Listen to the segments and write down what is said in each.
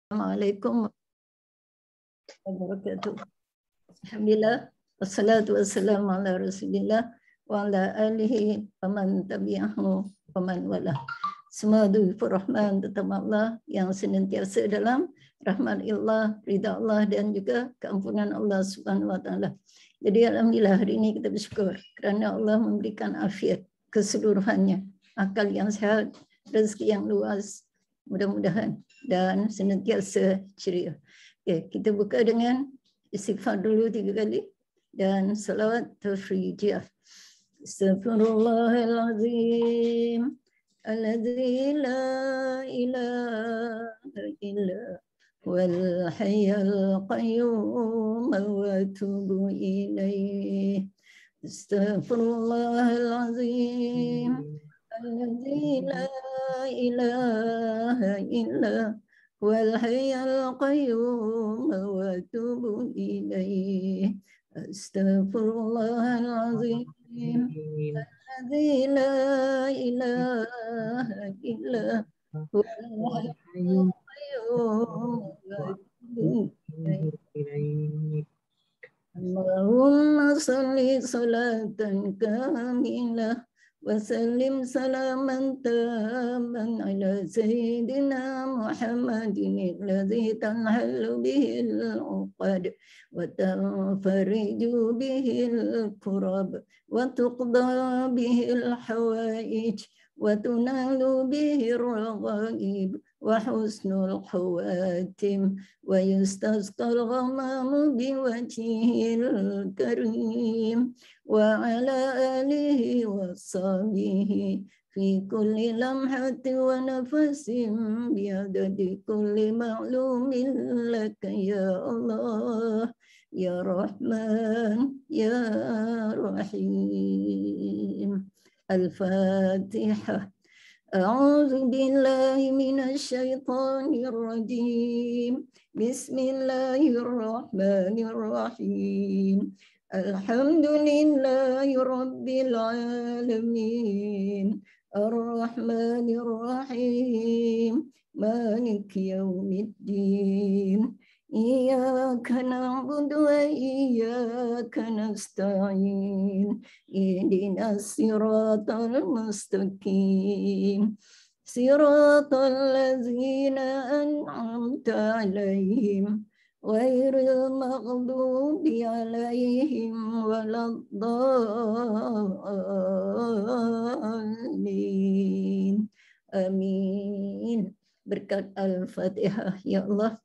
Assalamualaikum warahmatullahi wabarakatuh. Alhamdulillah, wassalatu wassalamu ala rasulillah wa ala alihi wa man tabi'ahu wa man wala. Semua dufur rahman tetap Allah yang senantiasa dalam rahmat Allah, ridha Allah dan juga keampunan Allah Subhanahu wa taala. Jadi alhamdulillah hari ini kita bersyukur kerana Allah memberikan afiat keseluruhannya, akal yang sehat, rezeki yang luas, mudah-mudahan dan senantiasa ceria. Okay, kita buka dengan istighfar dulu 3 kali dan salawat tafrijiyah. Astaghfirullahalazim alladzi la ilaha illa wal hayyul qayyum wa atubu ilaih. Astaghfirullahalazim alladzi la ilaha illa wal hayyul qayyum wa atubu ilaih. Astaghfirullahalazim alladzi la ilaha illa wal hayyul qayyum wa atubu ilaih. Allahumma salli salatan kamilah وسلم سلاما تاما على سيدنا محمد الذي تنحل به العقد وتنفرج به الكرب وتقضى به الحوائج وتنال به الرغائب وحسن الخواتم ويستسقى الغمام بوجهه الكريم وعلى آله وصحبه في كل لمحة ونفس بعدد كل معلوم لك يا الله يا رحمن يا رحيم. الفاتحة. أعوذ بالله من الشيطان الرجيم. بسم الله الرحمن الرحيم. الحمد لله رب العالمين الرحمن الرحيم مالك يوم الدين إياك نعبد وإياك نستعين اهدنا الصراط المستقيم صراط الذين أنعمت عليهم غير المغضوب عليهم ولا الضالين. Amin. Berkat Al-Fatihah. Ya Allah,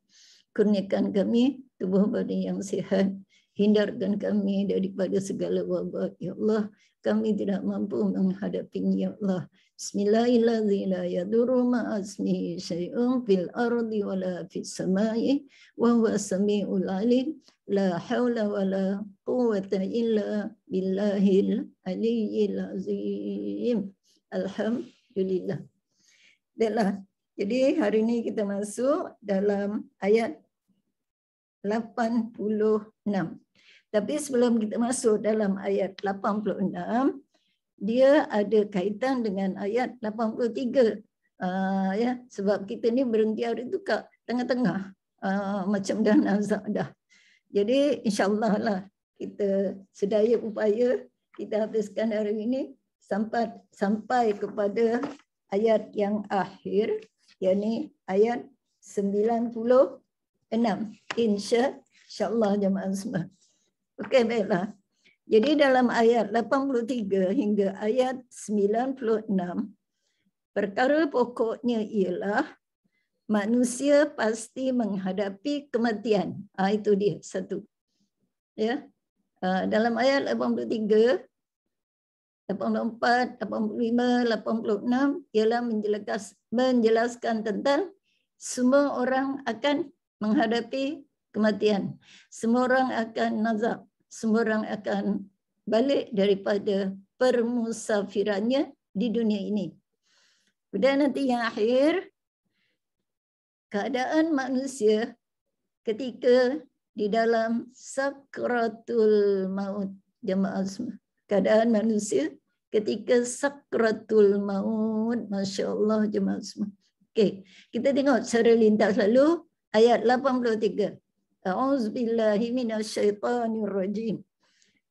kurniakan kami tubuh badan yang sihat, hindarkan kami daripada segala wabak. Ya Allah, kami tidak mampu menghadapinya. Ya Allah, Bismillahirrahmanirrahim. La yadurru ma'asmihi syai'un fil ardi wala fis samai wa huwa samiul alim. La haula wala quwwata illa billahil aliyyil azim. Alhamdulillah. Baiklah. Jadi hari ini kita masuk dalam ayat 86. Tapi sebelum kita masuk dalam ayat 86, dia ada kaitan dengan ayat 83. Ya, sebab kita ni berhenti hari itu kat tengah-tengah. Macam dah nazak dah. Jadi insya-Allah lah kita sedaya upaya kita habiskan hari ini sampai kepada ayat yang akhir, yakni ayat 96. Insya-Allah jemaah semua. Okey, baiklah. Jadi dalam ayat 83 hingga ayat 96, perkara pokoknya ialah manusia pasti menghadapi kematian. Itu dia satu. Ya. Dalam ayat 83, 84, 85, 86 ialah menjelaskan tentang semua orang akan menghadapi kematian. Semua orang akan nazak. Semua orang akan balik daripada permusafirannya di dunia ini. Dan nanti yang akhir, keadaan manusia ketika di dalam sakratul maut. Jemaah semua. Keadaan manusia ketika sakratul maut. Masya Allah jemaah semua. Okey, kita tengok secara lintas lalu Ayat 83. A'udzubillahi minasyaitonir rajim.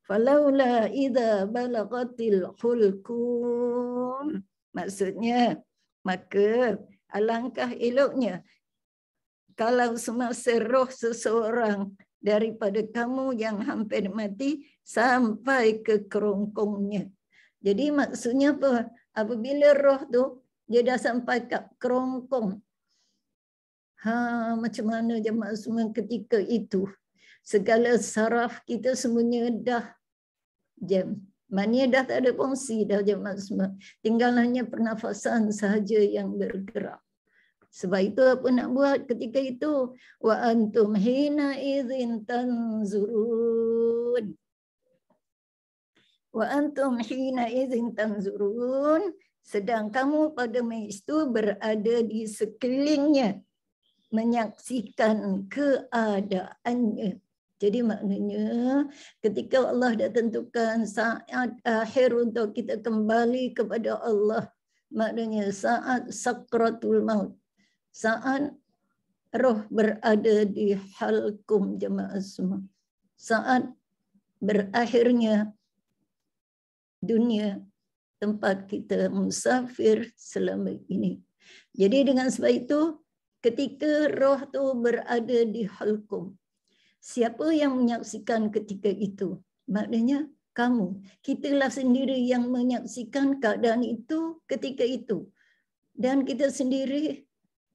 Falaula idza balagatil hulqum. Maksudnya, maka alangkah eloknya kalau semasa roh seseorang daripada kamu yang hampir mati sampai ke kerongkongnya. Jadi maksudnya apa? Apabila roh tu dia dah sampai ke kerongkong. Macam mana jemaah semua ketika itu? Segala saraf kita semuanya dah jam. Mania dah tak ada fungsi dah jemaah semua. Tinggal hanya pernafasan sahaja yang bergerak. Sebab itu apa nak buat ketika itu? Wa antum hina idzin tanzurun. Wa antum hina idzin tanzurun. Sedang kamu pada masa itu berada di sekelilingnya. Menyaksikan keadaannya. Jadi maknanya ketika Allah dah tentukan saat akhir untuk kita kembali kepada Allah. Maknanya saat sakratul maut. Saat roh berada di halkum jemaah semua. Saat berakhirnya dunia tempat kita musafir selama ini. Jadi dengan sebab itu ketika roh tu berada di halkum, siapa yang menyaksikan ketika itu? Maknanya kamu. Kitalah sendiri yang menyaksikan keadaan itu ketika itu. Dan kita sendiri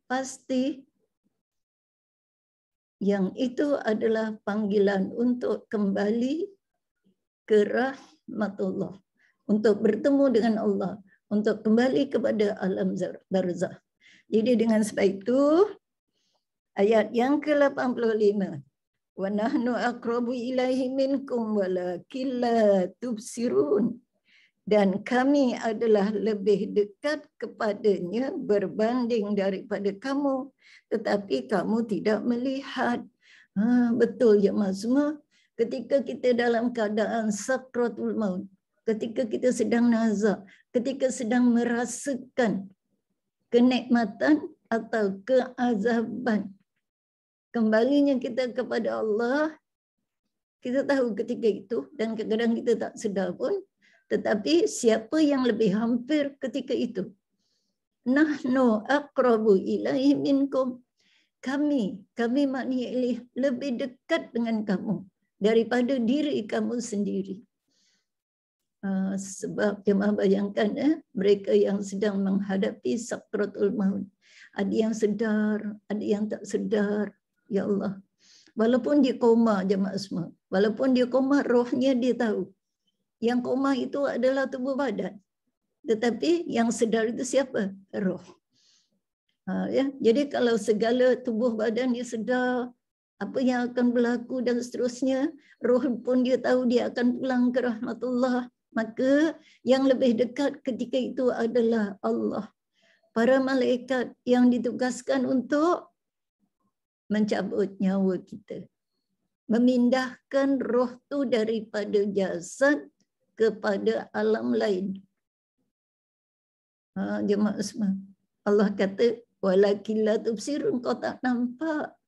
pasti yang itu adalah panggilan untuk kembali ke rahmatullah. Untuk bertemu dengan Allah. Untuk kembali kepada alam barzakh. Jadi dengan sebab itu, ayat yang ke-85. Wa nahnu aqrabu ilaihi minkum walakin la tubsirun. Dan kami adalah lebih dekat kepadanya berbanding daripada kamu. Tetapi kamu tidak melihat. Betul jemaah semua. Ketika kita dalam keadaan sakratul maut. Ketika kita sedang nazak. Ketika sedang merasakan kenikmatan atau keazaban. Kembalinya kita kepada Allah. Kita tahu ketika itu. Dan kadang-kadang kita tak sedar pun. Tetapi siapa yang lebih hampir ketika itu? Nahnu aqrabu ilaihi minkum. Kami maknanya lebih dekat dengan kamu daripada diri kamu sendiri. Sebab jemaah bayangkan mereka yang sedang menghadapi sakratul maut. Ada yang sedar, ada yang tak sedar. Ya Allah. Walaupun dia koma jemaah semua. Walaupun dia koma, rohnya dia tahu. Yang koma itu adalah tubuh badan. Tetapi yang sedar itu siapa? Roh. Ya. Jadi kalau segala tubuh badan dia sedar apa yang akan berlaku dan seterusnya, roh pun dia tahu dia akan pulang ke rahmatullah. Maka yang lebih dekat ketika itu adalah Allah. Para malaikat yang ditugaskan untuk mencabut nyawa kita. Memindahkan roh tu daripada jasad kepada alam lain. Jemaah semua. Allah kata, walakin la tubsirun, kau tak nampak.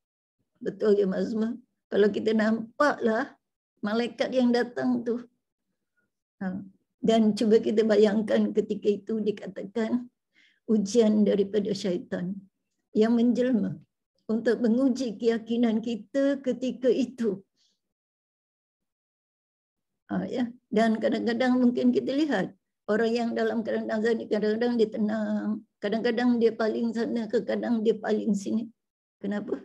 Betul jemaah semua. Kalau kita nampaklah malaikat yang datang tu. Dan cuba kita bayangkan ketika itu dikatakan ujian daripada syaitan yang menjelma untuk menguji keyakinan kita ketika itu. Ya. Dan kadang-kadang mungkin kita lihat orang yang dalam keadaan nazar ni kadang-kadang dia tenang, kadang-kadang dia paling sana, kadang dia paling sini. Kenapa?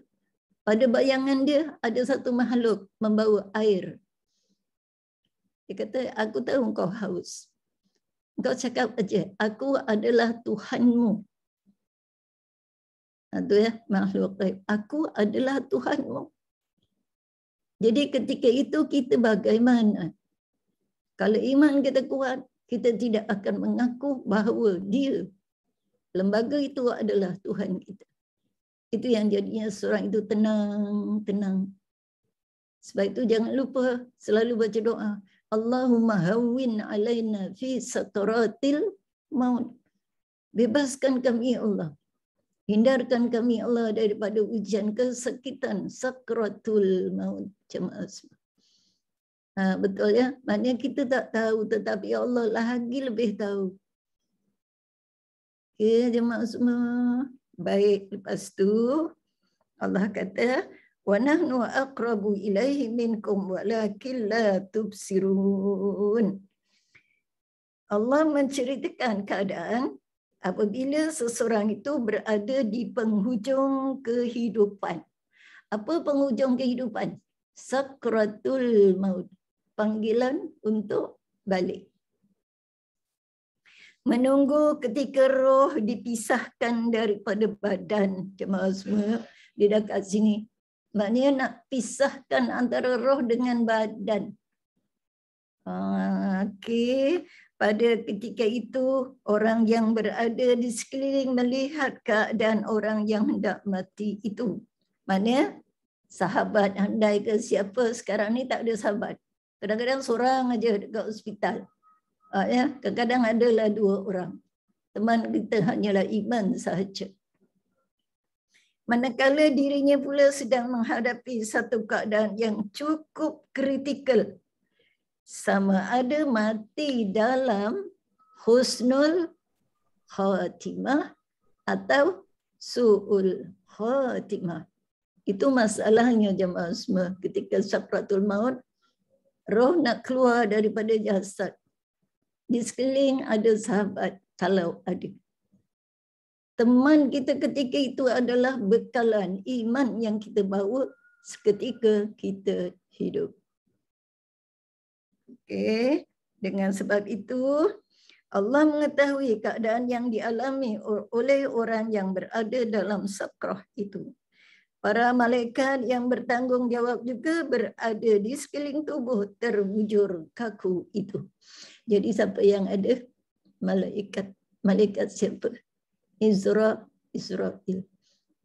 Pada bayangan dia ada satu makhluk membawa air. Dia kata, aku tahu engkau haus. Engkau cakap aja, aku adalah Tuhanmu. Itu ya, makhluk gaib. Aku adalah Tuhanmu. Jadi ketika itu kita bagaimana? Kalau iman kita kuat, kita tidak akan mengaku bahawa dia, lembaga itu adalah Tuhan kita. Itu yang jadinya seorang itu tenang. Sebab itu jangan lupa selalu baca doa. Allahumma hawwin alaina fi sakratil maut. Bebaskan kami ya Allah Hindarkan kami Allah daripada ujian kesakitan sakratul maut. Jemaah. Betul ya? Maknanya kita tak tahu, tetapi Allah lagi lebih tahu. Okay, jemaah semua. Baik, lepas tu Allah kata, wa nahnu aqrabu ilaihi minkum walakin la tubsirun. Allah menceritakan keadaan apabila seseorang itu berada di penghujung kehidupan. Apa penghujung kehidupan? Sakratul maut. Panggilan untuk balik. Menunggu ketika roh dipisahkan daripada badan. Jemaah semua di dekat sini. Maknanya nak pisahkan antara roh dengan badan. Okey. Pada ketika itu, orang yang berada di sekeliling melihat keadaan orang yang hendak mati itu. Maknanya, sahabat andai ke siapa sekarang ni tak ada sahabat. Kadang-kadang seorang aja dekat hospital. Ya, kadang-kadang adalah 2 orang. Teman kita hanyalah iman sahaja. Manakala dirinya pula sedang menghadapi satu keadaan yang cukup kritikal. Sama ada mati dalam husnul khatimah atau su'ul khatimah. Itu masalahnya jemaah semua. Ketika sakratul maut, roh nak keluar daripada jasad. Di sekeliling ada sahabat, kalau ada. Teman kita ketika itu adalah bekalan iman yang kita bawa seketika kita hidup. Okey, dengan sebab itu Allah mengetahui keadaan yang dialami oleh orang yang berada dalam sakrah itu. Para malaikat yang bertanggungjawab juga berada di sekeliling tubuh terbujur kaku itu. Jadi siapa yang ada? Malaikat. Malaikat siapa? Israfil.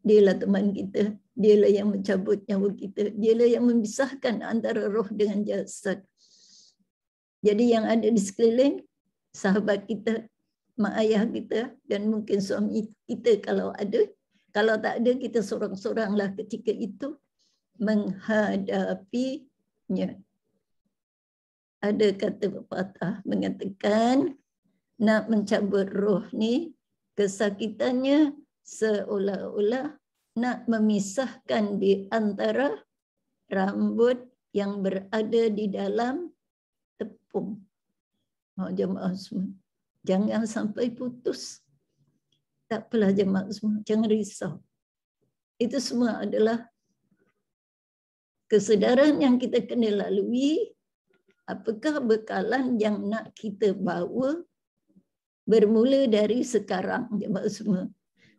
Dialah teman kita. Dialah yang mencabut nyawa kita. Dialah yang memisahkan antara roh dengan jasad. Jadi yang ada di sekeliling, sahabat kita, mak ayah kita, dan mungkin suami kita kalau ada. Kalau tak ada, kita sorang-soranglah ketika itu menghadapinya. Ada kata pepatah mengatakan, nak mencabut roh ni, kesakitannya seolah-olah nak memisahkan di antara rambut yang berada di dalam tepung. Jemaah semua, jangan sampai putus. Tak apalah jemaah semua, jangan risau. Itu semua adalah kesedaran yang kita kena lalui. Apakah bekalan yang nak kita bawa bermula dari sekarang jemaah semua.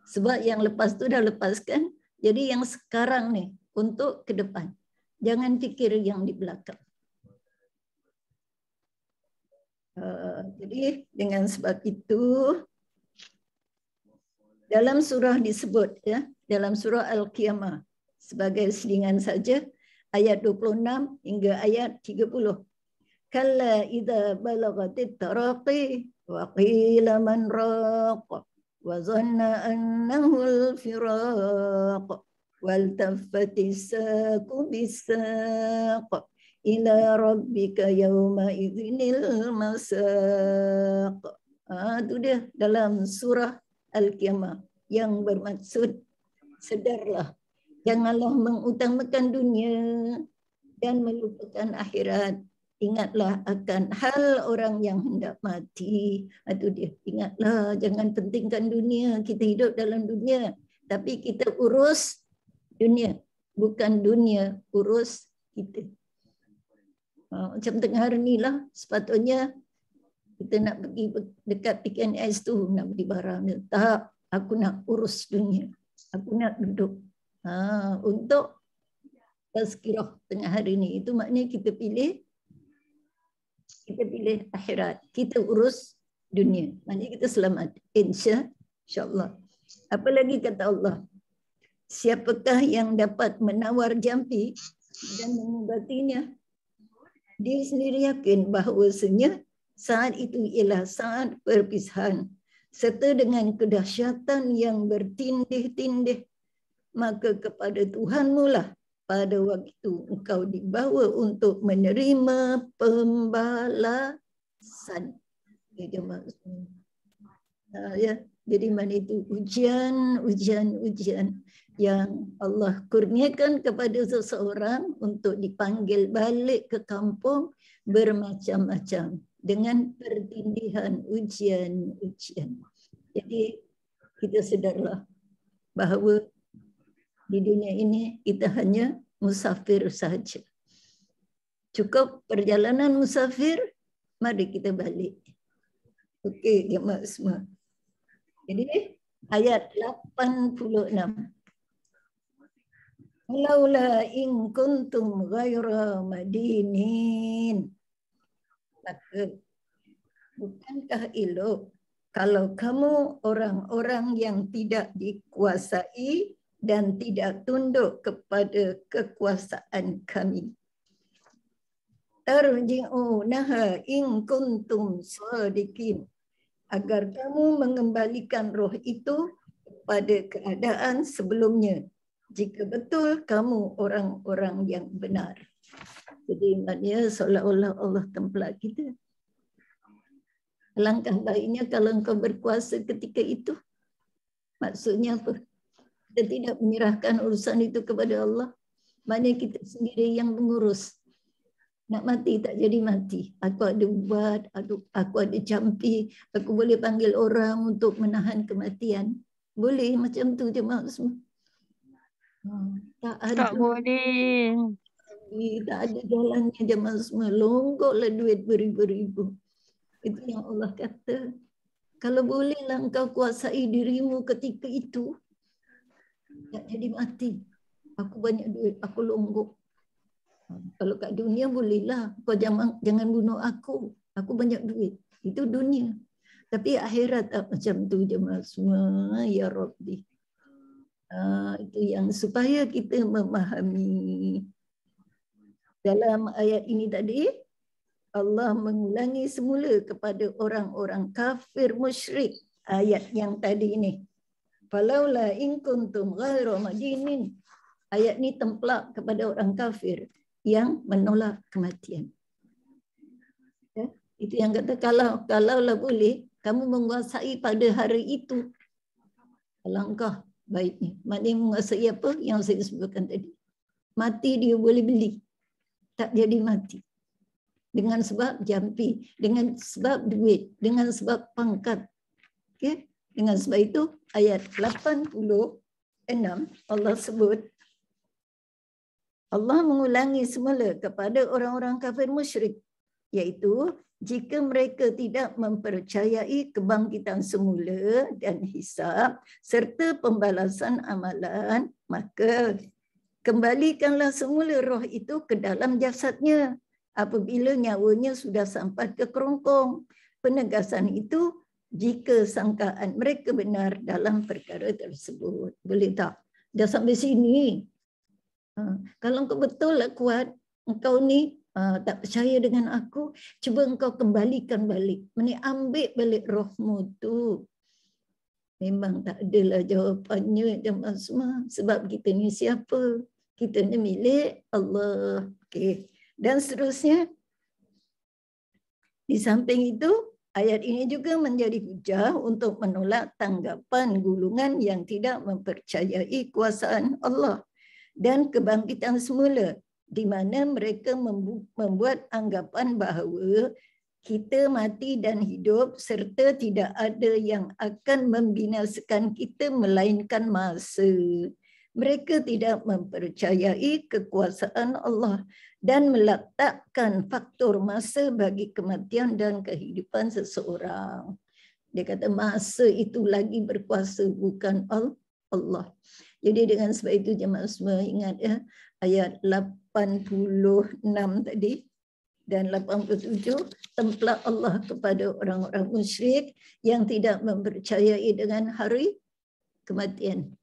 Sebab yang lepas tu dah lepaskan, jadi yang sekarang ni untuk ke depan. Jangan fikir yang di belakang. Jadi dengan sebab itu dalam surah disebut ya, dalam surah Al-Qiyamah sebagai selingan saja ayat 26 hingga ayat 30. Kalla idza balagatit taraqi wa qila man raq wa zanna annahu al-firaq wal tafatis saqu bisaq ila rabbika yawma idzinil masaq. Itu dia dalam surah Al-Qiyamah yang bermaksud sedarlah, janganlah mengutamakan dunia dan melupakan akhirat. Ingatlah akan hal orang yang hendak mati. Itu dia, ingatlah, jangan pentingkan dunia. Kita hidup dalam dunia, tapi kita urus dunia, bukan dunia urus kita. Macam tengah hari ni lah, sepatutnya kita nak pergi dekat PKNS tu, nak beli barang. Tak, aku nak urus dunia. Aku nak duduk. Untuk tazkirah tengah hari ni. Itu maknanya kita pilih akhirat. Kita urus dunia. Maknanya kita selamat. InsyaAllah. Apa lagi kata Allah? Siapakah yang dapat menawar jampi dan mengubatinya? Dia sendiri yakin bahawasanya saat itu ialah saat perpisahan. serta dengan kedahsyatan yang bertindih-tindih, maka kepada Tuhanmu lah pada waktu engkau dibawa untuk menerima pembalasan. Itu maksudnya. Ya, jadi mana itu ujian yang Allah kurniakan kepada seseorang untuk dipanggil balik ke kampung bermacam-macam dengan pertindihan ujian. Jadi kita sedarlah bahawa di dunia ini kita hanya musafir saja. Cukup perjalanan musafir, mari kita balik. Okey, jemaah semua. Jadi ayat 86. Laula in kuntum ghaira madinin. Maka bukankah elok kalau kamu orang-orang yang tidak dikuasai dan tidak tunduk kepada kekuasaan kami. Tarji'unaha in kuntum shadiqin. Agar kamu mengembalikan roh itu pada keadaan sebelumnya, jika betul kamu orang-orang yang benar. Jadi maknanya seolah-olah Allah templak kita. Alangkah baiknya kalau engkau berkuasa ketika itu. Maksudnya apa? Kita tidak menyerahkan urusan itu kepada Allah. Maknanya kita sendiri yang mengurus. Nak mati tak jadi mati. Aku ada ubat, aku ada campi, aku boleh panggil orang untuk menahan kematian. Boleh macam tu je maksud. Tak ada. Tak boleh. Tak ada jalannya jemaah semua. Longgoklah duit beribu-ribu. Itu yang Allah kata. Kalau bolehlah engkau kuasai dirimu ketika itu, tak jadi mati. Aku banyak duit, aku longgok. Kalau kat dunia bolehlah, kau jangan bunuh aku banyak duit. Itu dunia. Tapi akhirat tak macam tu jemaah semua, ya Rabbi. Itu yang supaya kita memahami. Dalam ayat ini tadi, Allah mengulangi semula kepada orang-orang kafir musyrik ayat yang tadi ini. Falaula in kuntum ghaira madinin. Ayat ni templak kepada orang kafir yang menolak kematian. Ya, itu yang kata kalaulah boleh kamu menguasai pada hari itu, alangkah baiknya. Maknanya menguasai apa yang saya sebutkan tadi. Mati dia boleh beli, tak jadi mati. Dengan sebab jampi, dengan sebab duit, dengan sebab pangkat. Okay? Dengan sebab itu ayat 86 Allah sebut, Allah mengulangi semula kepada orang-orang kafir musyrik, iaitu jika mereka tidak mempercayai kebangkitan semula dan hisab serta pembalasan amalan, maka kembalikanlah semula roh itu ke dalam jasadnya apabila nyawanya sudah sampai ke kerongkong. Penegasan itu jika sangkaan mereka benar dalam perkara tersebut. Boleh tak? Dah sampai sini. Kalau engkau betul lah kuat, engkau ni tak percaya dengan aku, cuba engkau kembalikan balik. Ambil balik rohmu tu. Memang tak adalah jawapannya jemaah semua. Sebab kita ni siapa? Kita ni milik Allah. Okay. Dan seterusnya, di samping itu, ayat ini juga menjadi hujah untuk menolak tanggapan golongan yang tidak mempercayai kuasaan Allah dan kebangkitan semula, di mana mereka membuat anggapan bahawa kita mati dan hidup serta tidak ada yang akan membinasakan kita melainkan masa. Mereka tidak mempercayai kekuasaan Allah dan meletakkan faktor masa bagi kematian dan kehidupan seseorang. Dia kata masa itu lagi berkuasa, bukan Allah. Jadi dengan sebab itu jemaah semua ingat ya, ayat 86 tadi dan 87 templak Allah kepada orang-orang musyrik yang tidak mempercayai dengan hari kematian.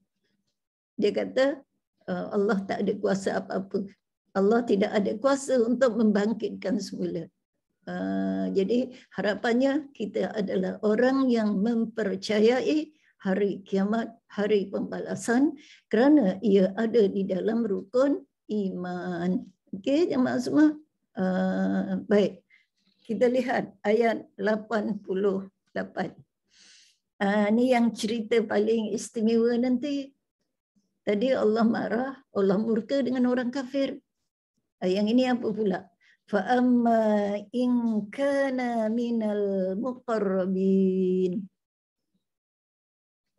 Dia kata Allah tak ada kuasa apa-apa. Allah tidak ada kuasa untuk membangkitkan semula. Jadi harapannya kita adalah orang yang mempercayai hari kiamat, hari pembalasan, kerana ia ada di dalam rukun iman. Okey, jemaah semua. Baik, kita lihat ayat 88. Ini yang cerita paling istimewa nanti. Tadi Allah marah, Allah murka dengan orang kafir. Yang ini apa pula? فَأَمَّا إِنْ كَانَ مِنَ الْمُقَرَّبِينَ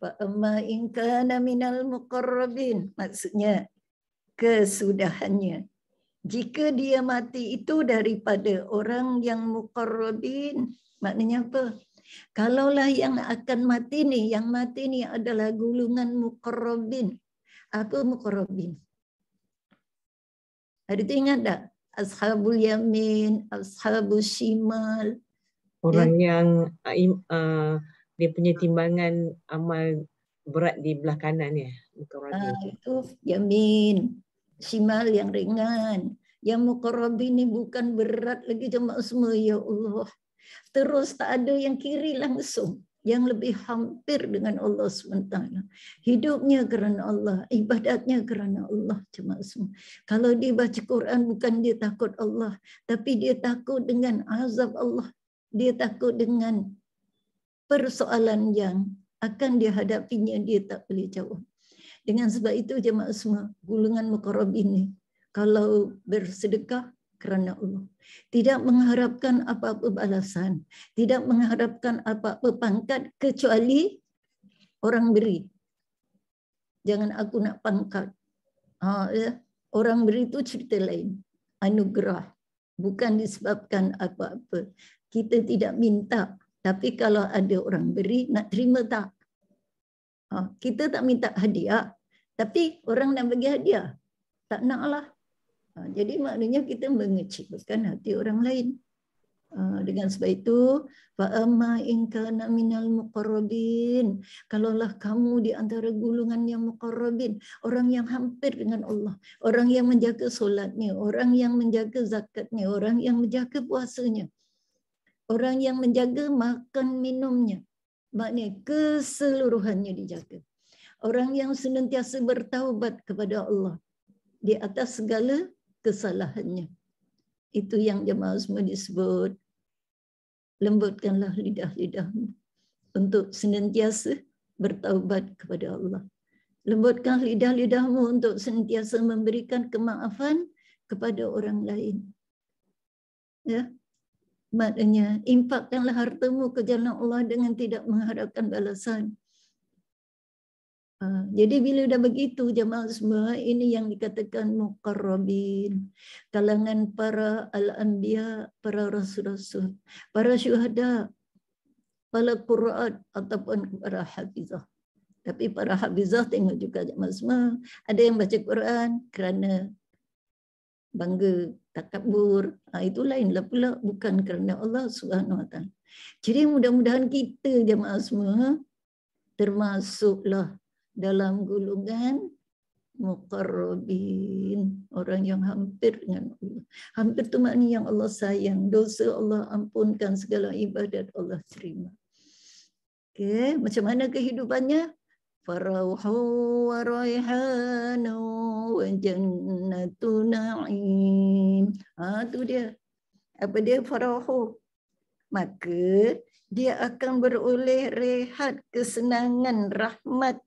فَأَمَّا إِنْ كَانَ مِنَ الْمُقَرَّبِينَ, maksudnya kesudahannya. Jika dia mati itu daripada orang yang muqarrabin, maknanya apa? Kalaulah yang akan mati ni, yang mati ni adalah golongan muqarrabin. Apa muqarrabin? Ada ingat tak? Ashabul yamin, ashabul shimal. Orang yang dia punya timbangan amal berat di belah kanan ya. Itu yamin, shimal yang ringan. Yang muqarrabin ni bukan berat lagi jemaah semua, ya Allah. Terus tak ada yang kiri langsung, yang lebih hampir dengan Allah SWT. Hidupnya kerana Allah, ibadatnya kerana Allah. Cuma semua. Kalau dia baca Quran, bukan dia takut Allah, tapi dia takut dengan azab Allah. Dia takut dengan persoalan yang akan dihadapinya, dia tak boleh jawab. Dengan sebab itu jemaah semua, golongan muqarrabin ini, kalau bersedekah kerana Allah, tidak mengharapkan apa-apa balasan, tidak mengharapkan apa-apa pangkat kecuali orang beri. Jangan aku nak pangkat. Orang beri itu cerita lain. Anugerah. Bukan disebabkan apa-apa. Kita tidak minta. Tapi kalau ada orang beri, nak terima tak? Kita tak minta hadiah. Tapi orang nak bagi hadiah. Tak naklah. Jadi maknanya kita mengecilkan hati orang lain. Dengan sebab itu, fa'amma in kana minal muqarrabin, kalaulah kamu di antara golongan yang muqarrabin, orang yang hampir dengan Allah, orang yang menjaga solatnya, orang yang menjaga zakatnya, orang yang menjaga puasanya, orang yang menjaga makan minumnya, maknanya keseluruhannya dijaga. Orang yang senantiasa bertaubat kepada Allah di atas segala kesalahannya. Itu yang jemaah semua disebut. Lembutkanlah lidah-lidahmu untuk senantiasa bertaubat kepada Allah. Lembutkan lidah-lidahmu untuk senantiasa memberikan kemaafan kepada orang lain. Ya. Maknanya, infakkanlah hartamu ke jalan Allah dengan tidak mengharapkan balasan. Jadi bila dah begitu jemaah semua, ini yang dikatakan muqarrabin, kalangan para al-anbiya, para rasul-rasul, para syuhada, para qurra'at ataupun para hafizah. Tapi para hafizah tengok juga jemaah semua, ada yang baca Quran kerana bangga, takabur, itu lainlah pula, bukan kerana Allah SWT. Jadi mudah-mudahan kita jemaah semua termasuklah dalam golongan muqarrabin, orang yang hampir dengan Allah. Hampir tu maknanya yang Allah sayang, dosa Allah ampunkan, segala ibadat Allah terima. Okey, macam mana kehidupannya? Farauhu wa raihanu wa jannatu na'im. Tu dia. Apa dia farauhu? Maka dia akan beroleh rehat, kesenangan, rahmat,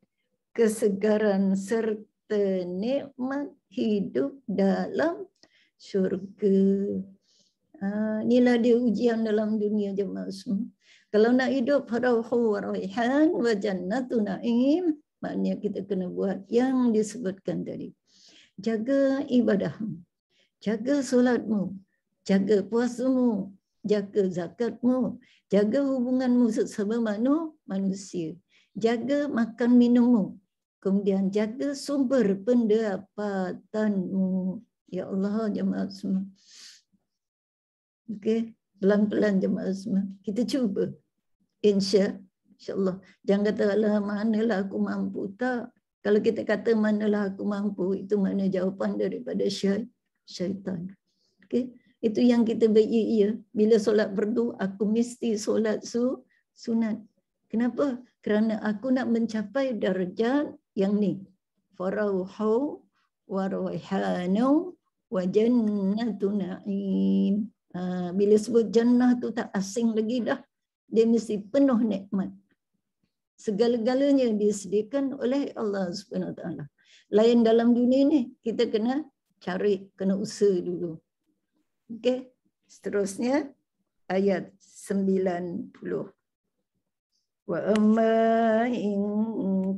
kesegaran serta nikmat hidup dalam syurga. Inilah dia ujian dalam dunia jemaah semua. Kalau nak hidup farauhu wa raihan wa jannatu na'im, maknanya kita kena buat yang disebutkan tadi. Jaga ibadahmu, jaga solatmu, jaga puasamu, jaga zakatmu, jaga hubunganmu sesama manusia, jaga makan minummu, kemudian jaga sumber pendapatanmu. Ya Allah jemaah semua. Okey, pelan-pelan jemaah semua. Kita cuba. InsyaAllah. Jangan kata lah manalah aku mampu. Tak. Kalau kita kata manalah aku mampu, itu mana jawapan daripada syaitan. Okey. Itu yang kita ya. Bila solat fardu, aku mesti solat sunat. Kenapa? Kerana aku nak mencapai darjat yang ni. Farauhu wa raihanau wa jannatu na'im. Bila sebut jannah tu tak asing lagi dah. Dia mesti penuh nikmat. Segala-galanya disediakan oleh Allah Subhanahu Wa Taala. Lain dalam dunia ni, kita kena cari, kena usaha dulu. Okey, seterusnya ayat 90. Wa amma in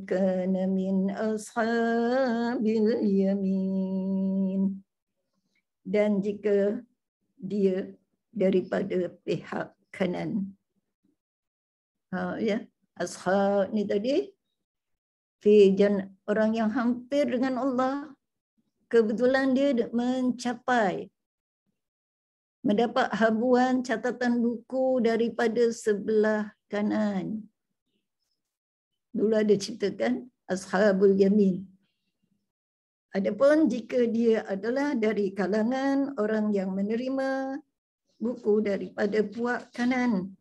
kana min ashabil yamin. Dan jika dia daripada pihak kanan. Ya, ashab ni tadi orang yang hampir dengan Allah, kebetulan dia mencapai, mendapat habuan catatan buku daripada sebelah kanan. Dulu ada ceritakan ashabul yamin. Adapun jika dia adalah dari kalangan orang yang menerima buku daripada puak kanan,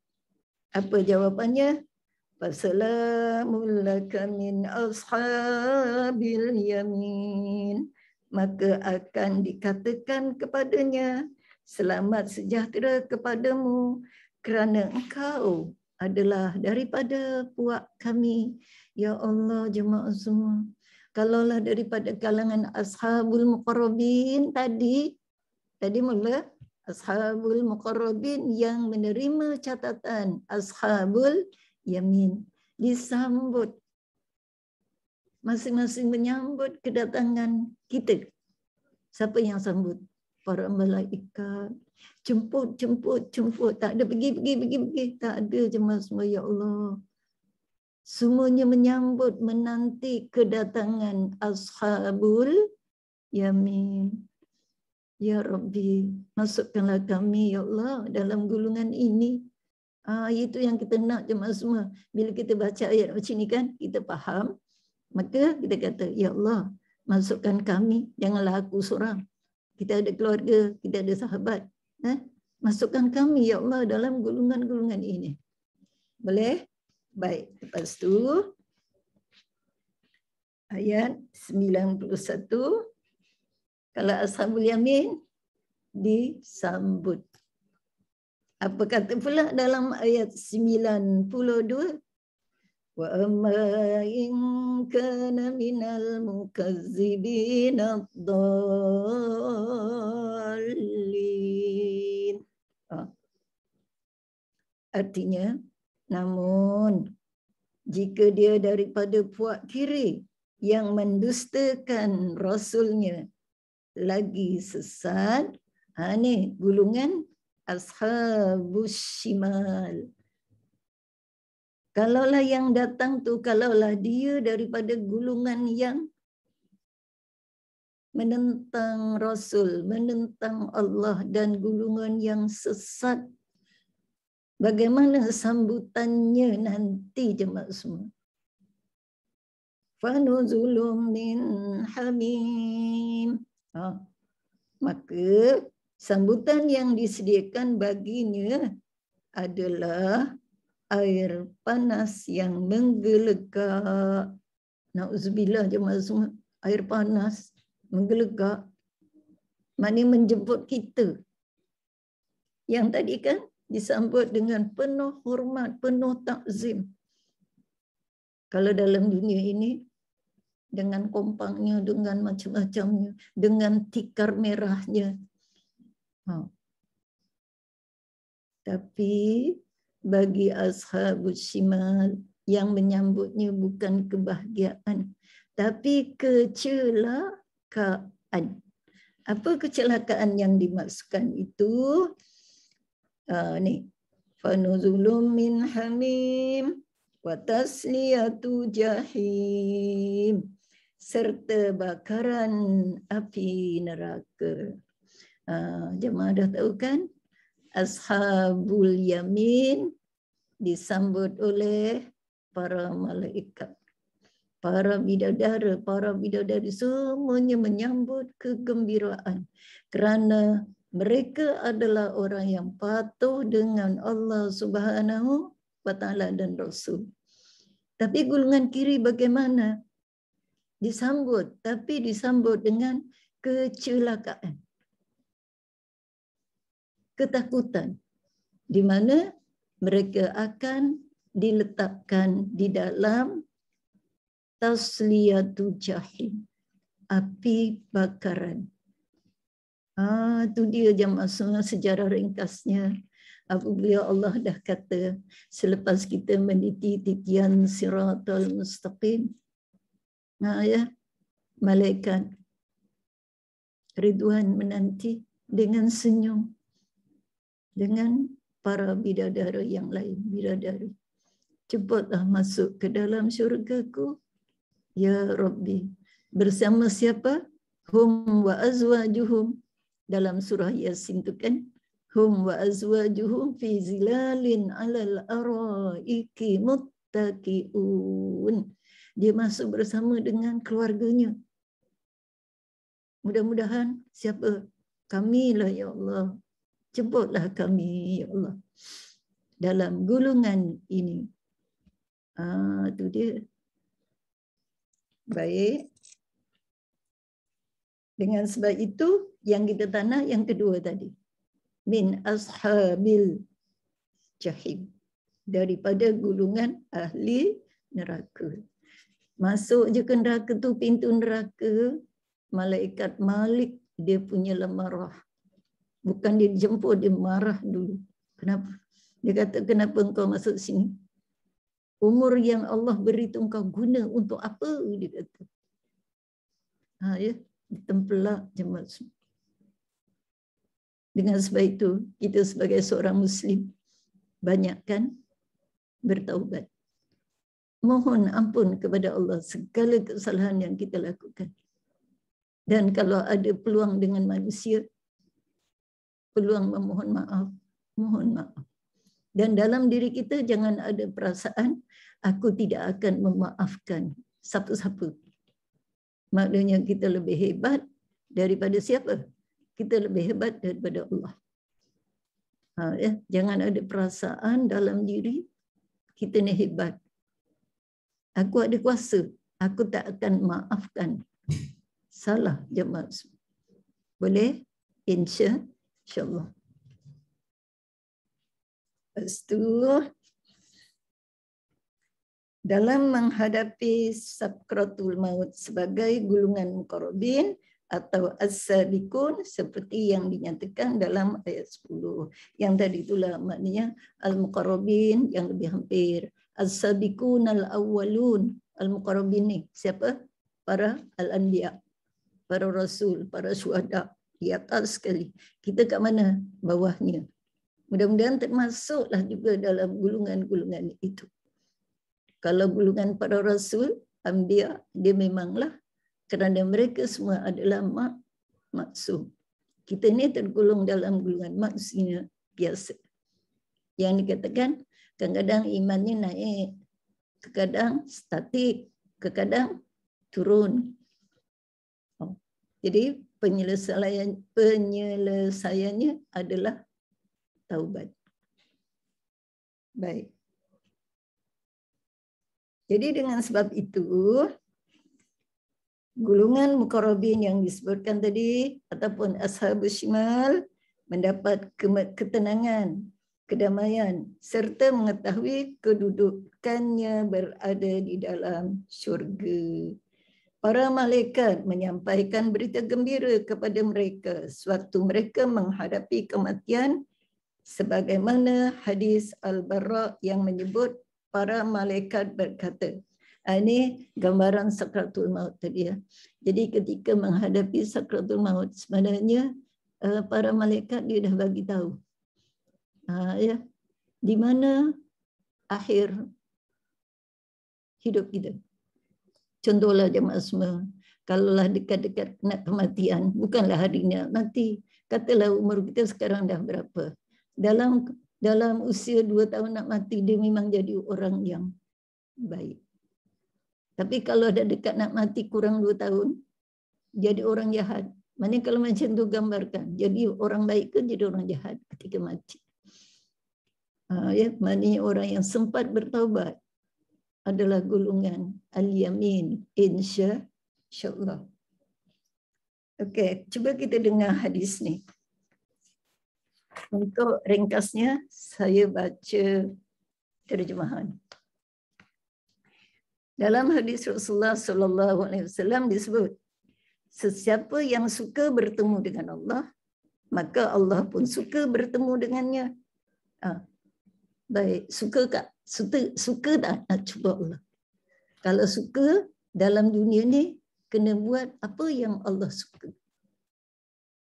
apa jawapannya? Fasalamul laka min ashabil yamin. Maka akan dikatakan kepadanya, selamat sejahtera kepadamu kerana engkau adalah daripada puak kami. Ya Allah, jemaah semua. Kalaulah daripada kalangan ashabul muqarrabin tadi mula ashabul muqarrabin yang menerima catatan ashabul yamin disambut, masing-masing menyambut kedatangan kita. Siapa yang sambut? Para malaikat. Jemput. Tak ada pergi. Tak ada, jemaah semua, ya Allah. Semuanya menyambut, menanti kedatangan ashabul yamin. Ya Rabbi, masukkanlah kami, ya Allah, dalam gulungan ini. Itu yang kita nak, jemaah semua. Bila kita baca ayat macam ni kan, kita faham. Maka kita kata, ya Allah, masukkan kami. Janganlah aku seorang. Kita ada keluarga, kita ada sahabat. Masukkan kami, ya Allah, dalam gulungan-gulungan ini. Boleh? Baik. Lepas tu, ayat 91. Kalau ashabul yamin, disambut. Apa kata pula dalam ayat 92? Wa amma in kana minal mukazzibin ad-dallin. Artinya, namun jika dia daripada puak kiri yang mendustakan Rasulnya lagi sesat, ni gulungan ashabus shimal. Kalaulah yang datang tu, kalaulah dia daripada gulungan yang menentang Rasul, menentang Allah dan gulungan yang sesat, bagaimana sambutannya nanti, jemaah semua? Fanuzulum min hamim. Maka sambutan yang disediakan baginya adalah air panas yang menggelegak. Nauzubillah, jemaah semua. Air panas menggelegak. Maknanya menjemput kita. Yang tadi kan disambut dengan penuh hormat, penuh takzim. Kalau dalam dunia ini, dengan kompangnya, dengan macam-macamnya, dengan tikar merahnya. Tapi bagi ashabus shimal, yang menyambutnya bukan kebahagiaan, tapi kecelakaan. Apa kecelakaan yang dimaksudkan itu? Ni, fanuzulum min hamim wa tasliyatu jahim, serta bakaran api neraka. Jemaah dah tahu kan? Ashabul yamin disambut oleh para malaikat, para bidadari semuanya menyambut kegembiraan kerana Mereka adalah orang yang patuh dengan Allah Subhanahu wa Ta'ala dan Rasul. Tapi golongan kiri bagaimana? Disambut, tapi disambut dengan kecelakaan, ketakutan, di mana mereka akan diletakkan di dalam tasliyatu jahim, api bakaran. Itu dia jemaah semua sejarah ringkasnya. Apabila Allah dah kata, selepas kita meniti titian siratal mustaqim, ya, malaikat Ridwan menanti dengan senyum dengan para bidadari yang lain, bidadari. Cepatlah masuk ke dalam syurgaku, ya Rabbi. Bersama siapa? Hum wa azwajuhum. Dalam surah Yasin itu kan, hum wa azwajuhum fi zilalin alal araiki muttaqiun. Dia masuk bersama dengan keluarganya. Mudah-mudahan siapa? Kamilah ya Allah. Jemputlah kami ya Allah dalam gulungan ini. Itu dia. Baik. Dengan sebab itu yang kita tanah yang kedua tadi. Min ashabil jahim. Daripada gulungan ahli neraka. Masuk je ke neraka tu, pintu neraka, malaikat Malik dia punya lamarah. Bukan dia jemput, dia marah dulu. Kenapa? Dia kata, kenapa engkau masuk sini? Umur yang Allah beri tu engkau guna untuk apa? Dia kata. Ya, ditempelak jemaah. Dengan sebab itu, kita sebagai seorang Muslim, banyakkan bertaubat. Mohon ampun kepada Allah segala kesalahan yang kita lakukan. Dan kalau ada peluang dengan manusia, peluang memohon maaf, mohon maaf. Dan dalam diri kita jangan ada perasaan, aku tidak akan memaafkan siapa-siapa. Maknanya kita lebih hebat daripada siapa? Kita lebih hebat daripada Allah. Ya, jangan ada perasaan dalam diri, kita ni hebat. Aku ada kuasa, aku tak akan maafkan. Salah jemaah. Boleh? InsyaAllah. Lepas tu, dalam menghadapi sakratul maut sebagai gulungan muqarrabin atau as-sabiqun seperti yang dinyatakan dalam ayat 10. Yang tadi itulah maknanya al-muqarrabin yang lebih hampir. As-sabiqun al-awwalun. Al-muqarrabin ni siapa? Para al-anbiya, para rasul, para syuhada. Di atas sekali. Kita kat mana? Bawahnya. Mudah-mudahan termasuklah juga dalam gulungan-gulungan itu. Kalau gulungan para rasul, anbiya, dia memanglah kerana mereka semua adalah maksum. Kita ni tergolong dalam gulungan maksumnya biasa. Yang dikatakan kadang-kadang imannya naik, kadang statik, kadang turun. Jadi penyelesaiannya adalah taubat. Baik. Jadi dengan sebab itu, gulungan muqarrabin yang disebutkan tadi ataupun ashabus shimal mendapat ketenangan, kedamaian serta mengetahui kedudukannya berada di dalam syurga. Para malaikat menyampaikan berita gembira kepada mereka sewaktu mereka menghadapi kematian, sebagaimana hadis Al-Bara yang menyebut para malaikat berkata. Ini gambaran sakratul maut tadi ya. Jadi ketika menghadapi sakratul maut sebenarnya para malaikat dia dah bagi tahu. Ya, di mana akhir hidup kita. Contohlah jemaah semua, kalaulah dekat-dekat nak kematian, bukanlah hari nak mati. Katalah umur kita sekarang dah berapa. Dalam usia 2 tahun nak mati, dia memang jadi orang yang baik. Tapi kalau dah dekat nak mati kurang 2 tahun, jadi orang jahat. Mana kalau macam tu gambarkan, jadi orang baik ke jadi orang jahat ketika mati. Ya, maknanya orang yang sempat bertaubat adalah golongan al-yamin, insya-Allah. Okey, cuba kita dengar hadis ni. Untuk ringkasnya, saya baca terjemahan. Dalam hadis Rasulullah sallallahu alaihi wasallam disebut, sesiapa yang suka bertemu dengan Allah, maka Allah pun suka bertemu dengannya. Baik, suka tak? Suka tak nak cuba Allah? Kalau suka, dalam dunia ni kena buat apa yang Allah suka.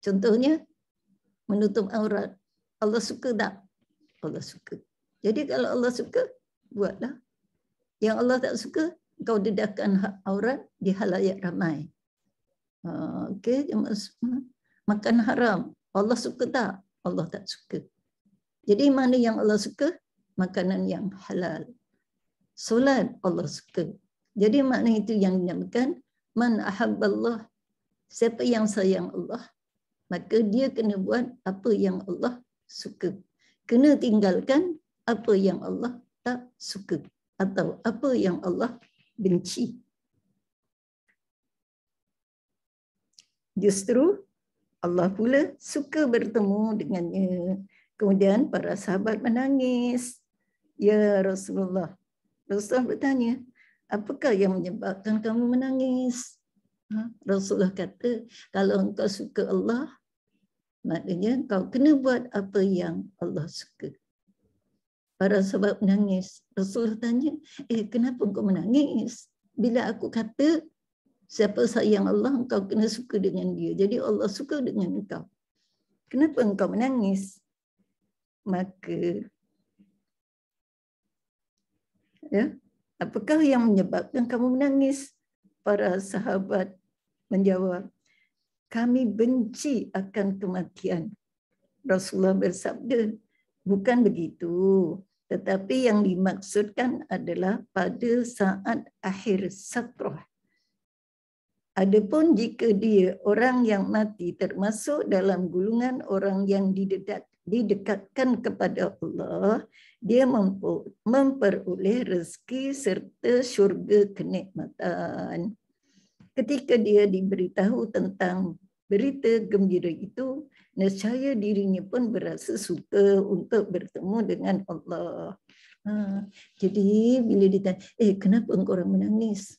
Contohnya, menutup aurat. Allah suka tak? Allah suka. Jadi kalau Allah suka, buatlah. Yang Allah tak suka, kau dedahkan aurat di halayak ramai. Okey, makan haram. Allah suka tak? Allah tak suka. Jadi mana yang Allah suka? Makanan yang halal. Solat Allah suka. Jadi makna itu yang dinamakan man ahabballah. Siapa yang sayang Allah, maka dia kena buat apa yang Allah suka. Kena tinggalkan apa yang Allah tak suka atau apa yang Allah benci. Justru Allah pula suka bertemu dengannya. Kemudian para sahabat menangis. Ya Rasulullah. Rasulullah bertanya, apakah yang menyebabkan kamu menangis? Rasulullah kata, kalau engkau suka Allah, maknanya kau kena buat apa yang Allah suka. Para sahabat menangis. Rasulullah tanya, kenapa engkau menangis? Bila aku kata, siapa sayang Allah, engkau kena suka dengan dia. Jadi Allah suka dengan engkau. Kenapa engkau menangis? Maka, ya, apakah yang menyebabkan kamu menangis? Para sahabat menjawab, kami benci akan kematian. Rasulullah bersabda, bukan begitu. Tetapi yang dimaksudkan adalah pada saat akhir sakrah. Adapun jika dia orang yang mati termasuk dalam golongan orang yang didekatkan kepada Allah, dia memperoleh rezeki serta syurga kenikmatan. Ketika dia diberitahu tentang berita gembira itu, nescaya dirinya pun berasa suka untuk bertemu dengan Allah. Jadi bila ditanya, kenapa engkau orang menangis?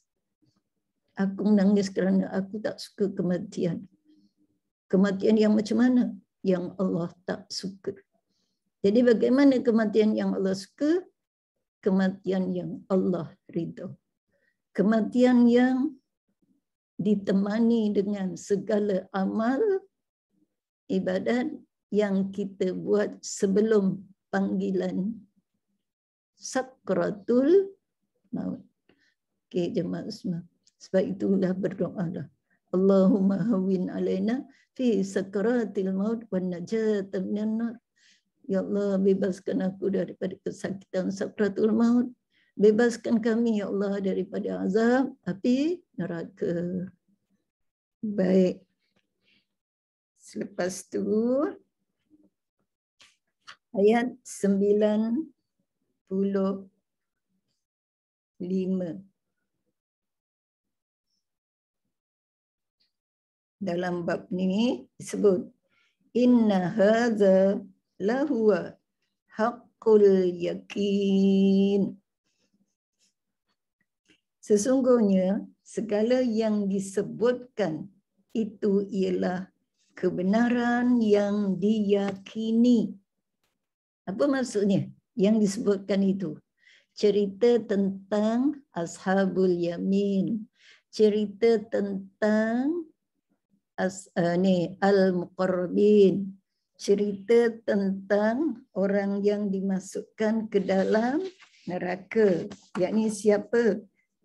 Aku menangis kerana aku tak suka kematian. Kematian yang macam mana? Yang Allah tak suka. Jadi bagaimana kematian yang Allah suka? Kematian yang Allah ridha. Kematian yang ditemani dengan segala amal ibadat yang kita buat sebelum panggilan sakratul maut. Okey, jemaah semua. Sebab itulah berdoalah. Allahumma hawwin alaina fi sakratil maut wan najata minan nar. Ya Allah, bebaskan aku daripada kesakitan sakratul maut. Bebaskan kami ya Allah daripada azab api neraka. Baik. Selepas tu ayat 95. Dalam bab ni disebut inna hadza lahuwa haqqul yakin. Sesungguhnya segala yang disebutkan itu ialah kebenaran yang diyakini. Apa maksudnya yang disebutkan itu? Cerita tentang ashabul yamin, cerita tentang al-muqarrabin, cerita tentang orang yang dimasukkan ke dalam neraka, yakni siapa?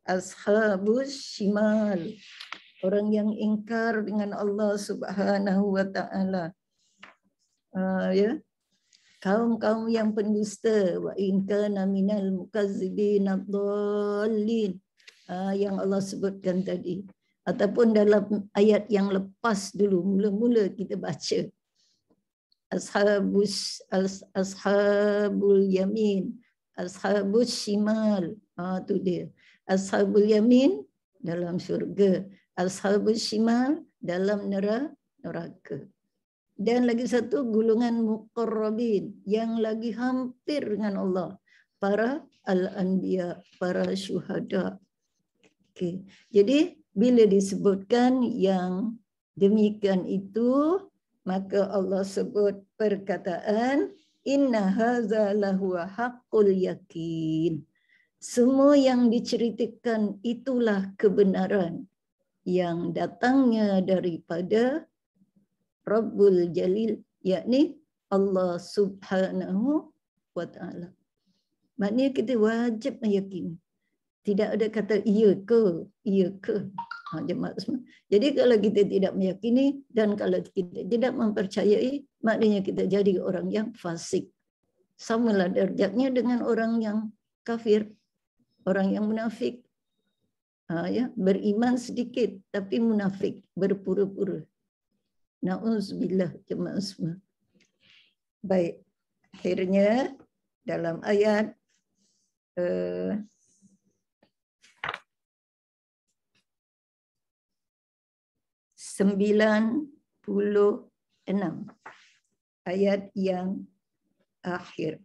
Ashabus shimal, orang yang ingkar dengan Allah Subhanahu wa taala. Ya, kaum-kaum yang pendusta, wa in kana minal mukazzibin ad-dallin, yang Allah sebutkan tadi. ataupun dalam ayat yang lepas dulu mula-mula kita baca ashabul yamin, ashabus shimal, tu dia. Ashabul yamin dalam syurga, ashabus shimal dalam neraka. Dan lagi satu golongan muqarrabin yang lagi hampir dengan Allah, para al-anbiya, para syuhada. Okey. Jadi bila disebutkan yang demikian itu, maka Allah sebut perkataan inna hadza lahu haqqul yakin. Semua yang diceritakan itulah kebenaran yang datangnya daripada Rabbul Jalil, yakni Allah Subhanahu wa Ta'ala. Maknanya kita wajib meyakini. Tidak ada kata iya ke, iya ke. Jemaah semua. Jadi kalau kita tidak meyakini dan kalau kita tidak mempercayai, maknanya kita jadi orang yang fasik. Samalah derajatnya dengan orang yang kafir, orang yang munafik. Ya, beriman sedikit tapi munafik, berpura-pura. Na'udzubillah, jemaah semua. Baik, akhirnya dalam ayat 96, ayat yang akhir.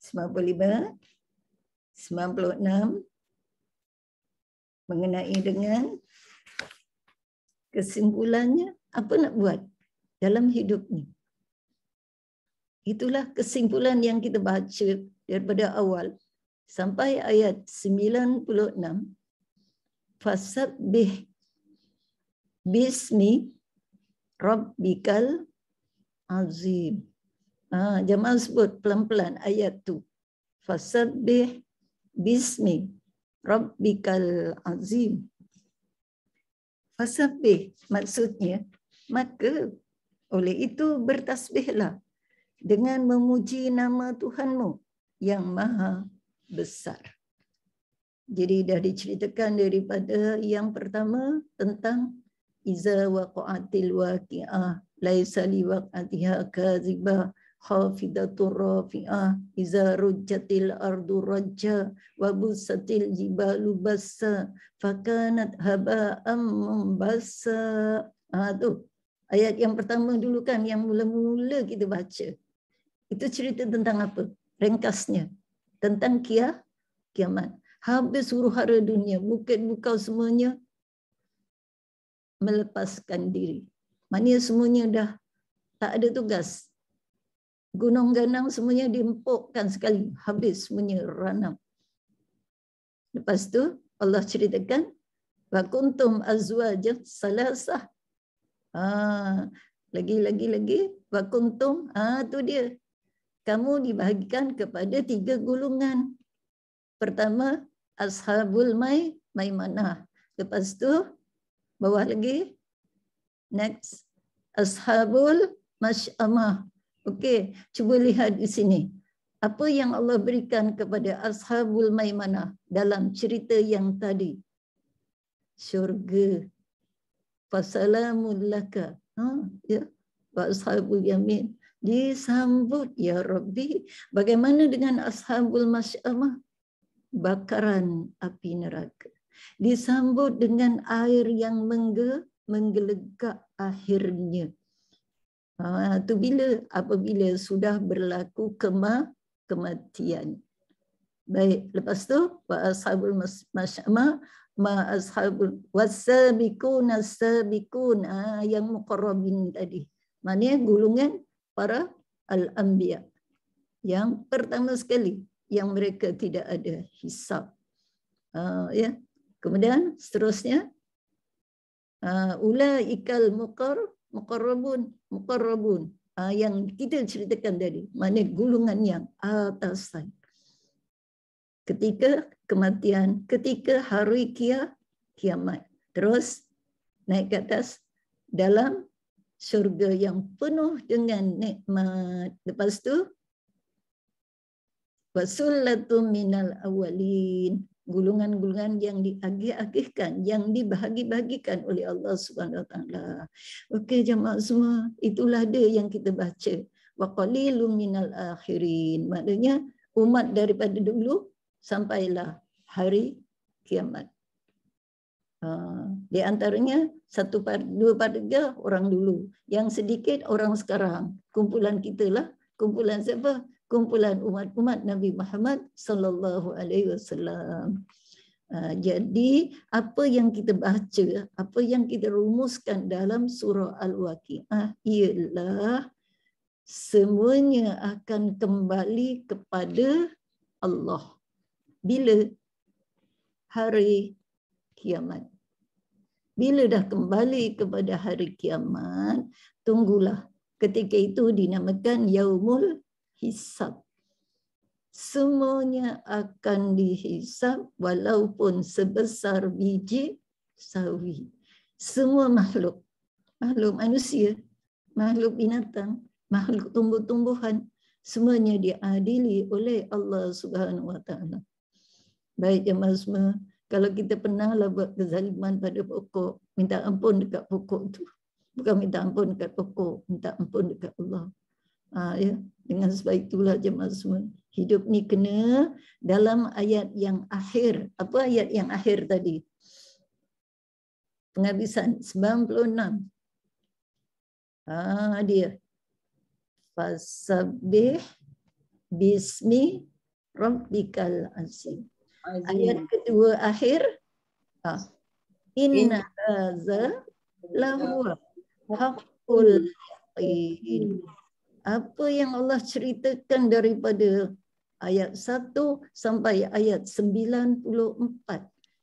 95, 96 mengenai dengan kesimpulannya apa nak buat dalam hidup ni. Itulah kesimpulan yang kita baca daripada awal sampai ayat 96. Fasabbih bismi rabbikal azim. Jemaah sebut pelan-pelan ayat tu. Fasabbih bismi rabbikal azim. Fasabbih maksudnya maka oleh itu bertasbihlah dengan memuji nama Tuhanmu yang maha besar. Jadi dah diceritakan daripada yang pertama tentang iza waqa'atil waqi'ah laisa liwaq'atiha kadzibah khafidatur rafi'ah iza rujjatil ardu rajja wa bussatil jibalu bassa fakanat haba'am mumbassa. Tu ayat yang pertama dulu kan, yang mula-mula kita baca. Itu cerita tentang apa? Ringkasnya tentang kiamat. Habis huru-hara dunia, bukit-bukau semuanya melepaskan diri. Maknanya semuanya dah tak ada tugas. Gunung ganang semuanya diempukkan sekali, habis semuanya ranam. Lepas tu Allah ceritakan wa kuntum azwajan salasah. Lagi wa kuntum, tu dia. Kamu dibahagikan kepada 3 golongan. Pertama ashabul maimanah. Lepas tu bawah lagi next ashabul masy'amah. Okey, cuba lihat di sini. Apa yang Allah berikan kepada ashabul maimanah dalam cerita yang tadi? Syurga. Fasalamul laka. Ya. Wa ashabul yamin. Disambut ya Rabbi. Bagaimana dengan ashabul masy'amah? Bakaran api neraka. Disambut dengan air yang menggelegak akhirnya. Itu apabila sudah berlaku kematian. Baik, lepas tu wa ashabul masy'amah ma ashabul wasabiqun as-sabiqun, yang muqarrabin tadi. Maknanya golongan para al-anbiya. Yang pertama sekali, yang mereka tidak ada hisab. Ya. Kemudian seterusnya ulaikal muqarrabun. Yang kita ceritakan tadi, maknanya golongan yang atasan. Ketika kematian, ketika hari kiamat, terus naik ke atas dalam syurga yang penuh dengan nikmat. Lepas tu wasullatum minal awalin. gulungan-gulungan yang diagih-agihkan, yang dibahagi-bahagikan oleh Allah Subhanahu wa taala. Okey jemaah semua, itulah dia yang kita baca. Wa qalilum minal akhirin. Maknanya umat daripada dulu sampailah hari kiamat. Di antaranya 1/2 orang dulu, yang sedikit orang sekarang. Kumpulan kita lah, kumpulan siapa? Kumpulan umat-umat Nabi Muhammad sallallahu alaihi wasallam. Jadi apa yang kita baca, apa yang kita rumuskan dalam surah Al-Waqiah ialah semuanya akan kembali kepada Allah. Bila? Hari kiamat. Bila dah kembali kepada hari kiamat, tunggulah. Ketika itu dinamakan Yaumul Hisab. Semuanya akan dihisab walaupun sebesar biji sawi. Semua makhluk. Makhluk manusia, makhluk binatang, makhluk tumbuh-tumbuhan, semuanya diadili oleh Allah Subhanahu wa taala. Baik jemaah semua, kalau kita pernahlah buat kezaliman pada pokok, minta ampun dekat pokok tu. Bukan minta ampun dekat pokok, minta ampun dekat Allah. Ya, dengan sebab itulah jemaah semua, hidup ni kena dalam ayat yang akhir. Apa ayat yang akhir tadi? Penghabisan 96. Dia. Fasabbih bismi rabbikal azim. Ayat kedua akhir, inna hadza lahu haqqul yaqin. Apa yang Allah ceritakan daripada ayat 1 sampai ayat 94,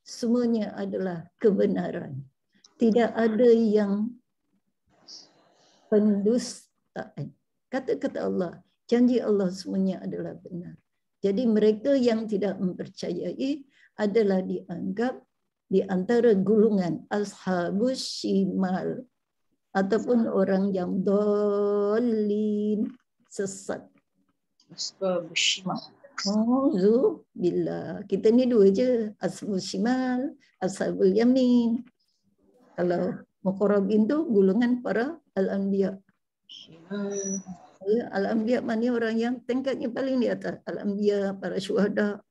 semuanya adalah kebenaran. Tidak ada yang pendustaan. Kata-kata Allah, janji Allah semuanya adalah benar. Jadi mereka yang tidak mempercayai adalah dianggap di antara gulungan ashabus shimal ataupun orang yang dolin, sesat. Ashabus shimal. Billah. Kita ni dua je, ashabul shimal, ashabul yamin. Kalau muqarrabin tu gulungan para al-anbiya. Ya, al-anbiya maknanya orang yang tingkatnya paling di atas. Al-anbiya, para syuhada,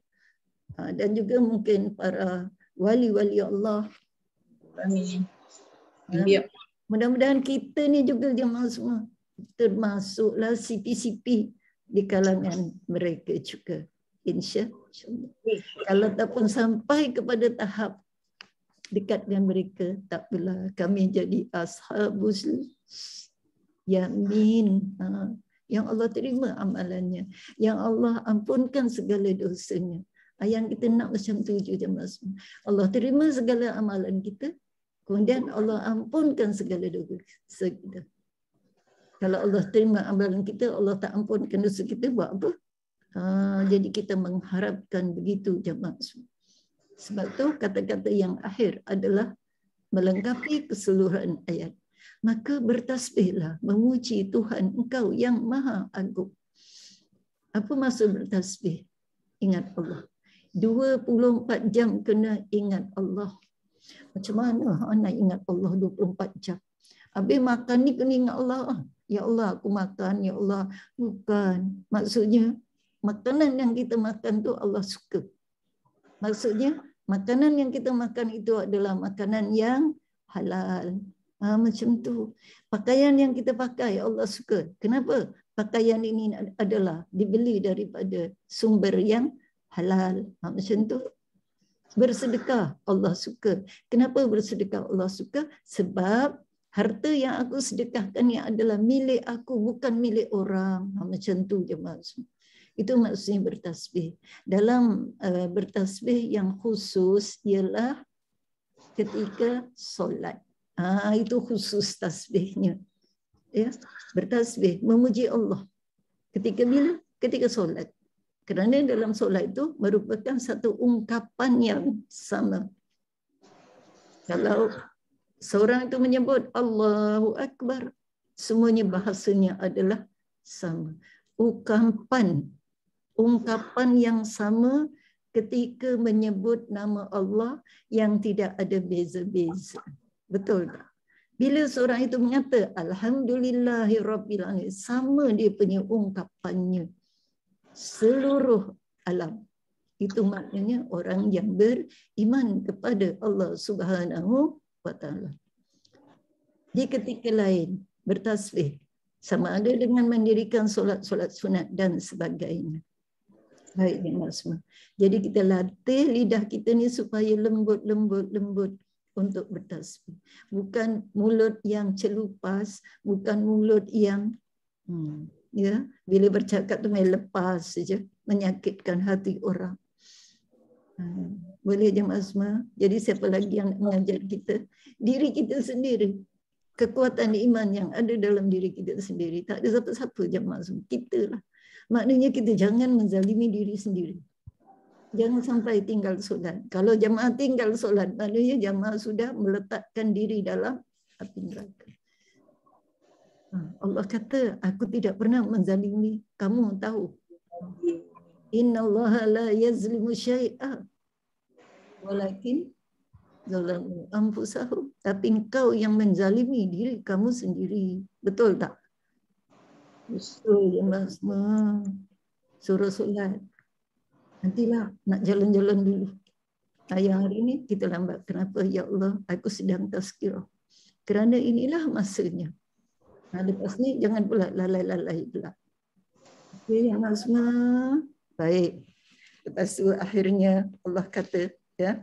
dan juga mungkin para wali-wali Allah. Amin. Mudah-mudahan kita ni juga jemaah semua termasuklah sipi-sipi di kalangan mereka juga. InsyaAllah. Kalau tak pun sampai kepada tahap dekat dengan mereka, tak apalah, kami jadi ashabus yamin. Yang Allah terima amalannya, yang Allah ampunkan segala dosanya. Yang kita nak macam tu je jemaah semua. Allah terima segala amalan kita, kemudian Allah ampunkan segala dosa kita. Kalau Allah terima amalan kita, Allah tak ampunkan dosa kita, buat apa? Jadi kita mengharapkan begitu jemaah semua. Sebab tu kata-kata yang akhir adalah melengkapi keseluruhan ayat. Maka bertasbihlah, memuji Tuhan engkau yang maha agung. Apa maksud bertasbih? Ingat Allah. 24 jam kena ingat Allah. Macam mana nak ingat Allah 24 jam? Habis makan ni kena ingat Allah. Ya Allah aku makan, ya Allah. Bukan. Maksudnya makanan yang kita makan tu Allah suka. Maksudnya makanan yang kita makan itu adalah makanan yang halal. Macam tu. Pakaian yang kita pakai Allah suka. Kenapa? Pakaian ini adalah dibeli daripada sumber yang halal. Macam tu. Bersedekah Allah suka. Kenapa bersedekah Allah suka? Sebab harta yang aku sedekahkan ni adalah milik aku, bukan milik orang. Macam tu je maksud. Itu maksudnya bertasbih. Dalam bertasbih yang khusus ialah ketika solat. Itu khusus tasbihnya. Ya, bertasbih, memuji Allah. Ketika bila? Ketika solat. Kerana dalam solat itu merupakan satu ungkapan yang sama. Kalau seorang itu menyebut Allahu Akbar, semuanya bahasanya adalah sama. Ungkapan yang sama ketika menyebut nama Allah yang tidak ada beza-beza. Betul tak? Bila seorang itu mengata Alhamdulillahirabbil alamin, sama dia punya ungkapannya seluruh alam. Itu maknanya orang yang beriman kepada Allah Subhanahu wa taala. Di ketika lain bertasbih sama ada dengan mendirikan solat-solat sunat dan sebagainya. Baik jemaah semua. Jadi kita latih lidah kita ni supaya lembut untuk bertasbih. Bukan mulut yang celupas, bukan mulut yang ya, bila bercakap tu main lepas saja, menyakitkan hati orang. Boleh jemaah semua. Jadi siapa lagi yang nak mengajar kita? Diri kita sendiri. Kekuatan iman yang ada dalam diri kita sendiri. Tak ada siapa-siapa jemaah semua. Kita lah. Maknanya kita jangan menzalimi diri sendiri. Jangan sampai tinggal solat. Kalau jemaah tinggal solat, maknanya jemaah sudah meletakkan diri dalam api neraka. Allah kata, aku tidak pernah menzalimi. Kamu tahu. Innallaha la yazlimu syai'a. Walakin zalamu anfusahum. Tapi engkau yang menzalimi diri kamu sendiri. Betul tak? Betul jemaah semua. Suruh solat. Nantilah nak jalan-jalan dulu. Yang hari ini kita lambat. Kenapa? Ya Allah, aku sedang tazkirah. Kerana inilah masanya. Lepas ni jangan pula lalai-lalai pula. Okey, yang semua. Baik. Lepas tu akhirnya Allah kata, ya.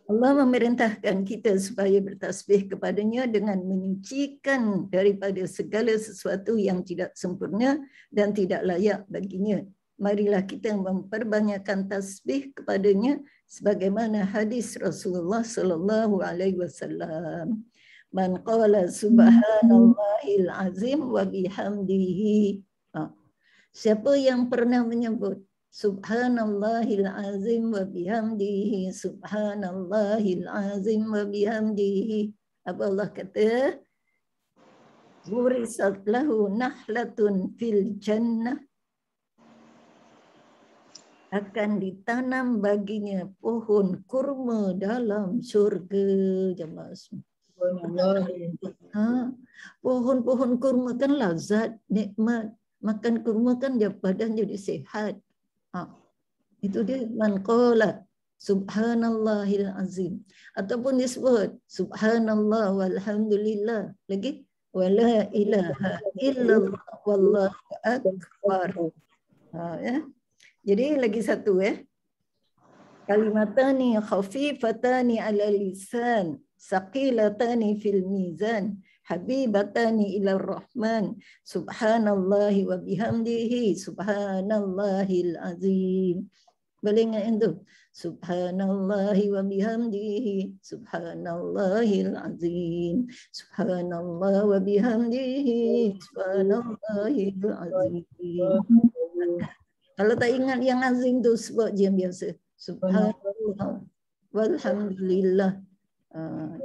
Allah memerintahkan kita supaya bertasbih kepadanya dengan menyucikan daripada segala sesuatu yang tidak sempurna dan tidak layak baginya. Marilah kita memperbanyakkan tasbih kepadanya sebagaimana hadis Rasulullah sallallahu alaihi wasallam. Man qala subhanallahil azim wa bihamdihi. Siapa yang pernah menyebut subhanallahil azim wa bihamdihi, subhanallahil azim wa bihamdihi. Apa Allah kata? Burisat lahu nahlatun fil jannah. Akan ditanam baginya pohon kurma dalam syurga. Jemaah semua. Pohon-pohon kurma kan lazat, nikmat. Makan kurma kan badan jadi sehat. Itu dia man qala subhanallahil azim. Ataupun disebut subhanallah walhamdulillah. Lagi wala ilaha illallah wallahu akbar. Ya. Jadi lagi satu kalimatani khafifatani ala lisan saqilatani fil mizan habibatani ila rahman subhanallahi wa bihamdihi subhanallahil azim. Boleh ingat itu? Subhanallahi wa bihamdihi subhanallahil azim. Subhanallah wa bihamdihi subhanallahil azim. Kalau tak ingat yang azim tu sebut je yang biasa. Subhanallah walhamdulillah.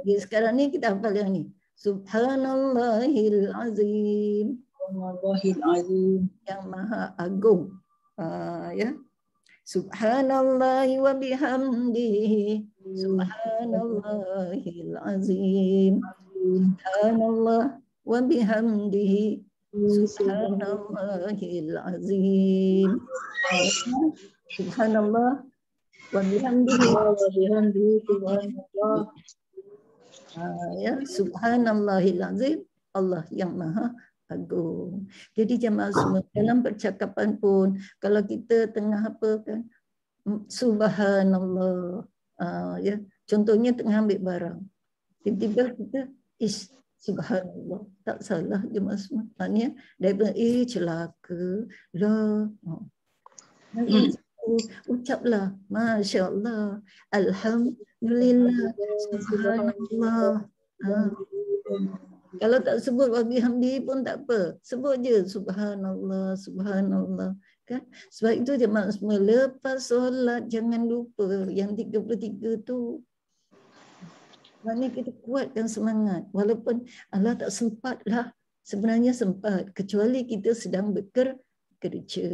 Jadi sekarang ni kita hafal yang ni. Subhanallahil azim. Subhanallahil azim. Yang maha agung. Ya. Subhanallahi wa bihamdihi. Subhanallahil azim. Subhanallah wa bihamdihi. Subhanallahil azim. Subhanallah wa bihamdihi. Subhanallah. Ya, subhanallahil azim, Allah yang maha agung. Jadi jemaah semua dalam percakapan pun kalau kita tengah apa kan subhanallah, ya, contohnya tengah ambil barang, tiba-tiba kita subhanallah, tak salah jemaah semua. Maknanya daripada celaka lah. Ucaplah Masya Allah, Alhamdulillah, Subhanallah. Kalau tak sebut wabihamdi pun tak apa, sebut je Subhanallah, Subhanallah. Kan? Sebab itu jemaah semua lepas solat jangan lupa yang 33 tu. Maknanya kita kuatkan semangat. Walaupun Allah tak sempat lah. Sebenarnya sempat. Kecuali kita sedang bekerja.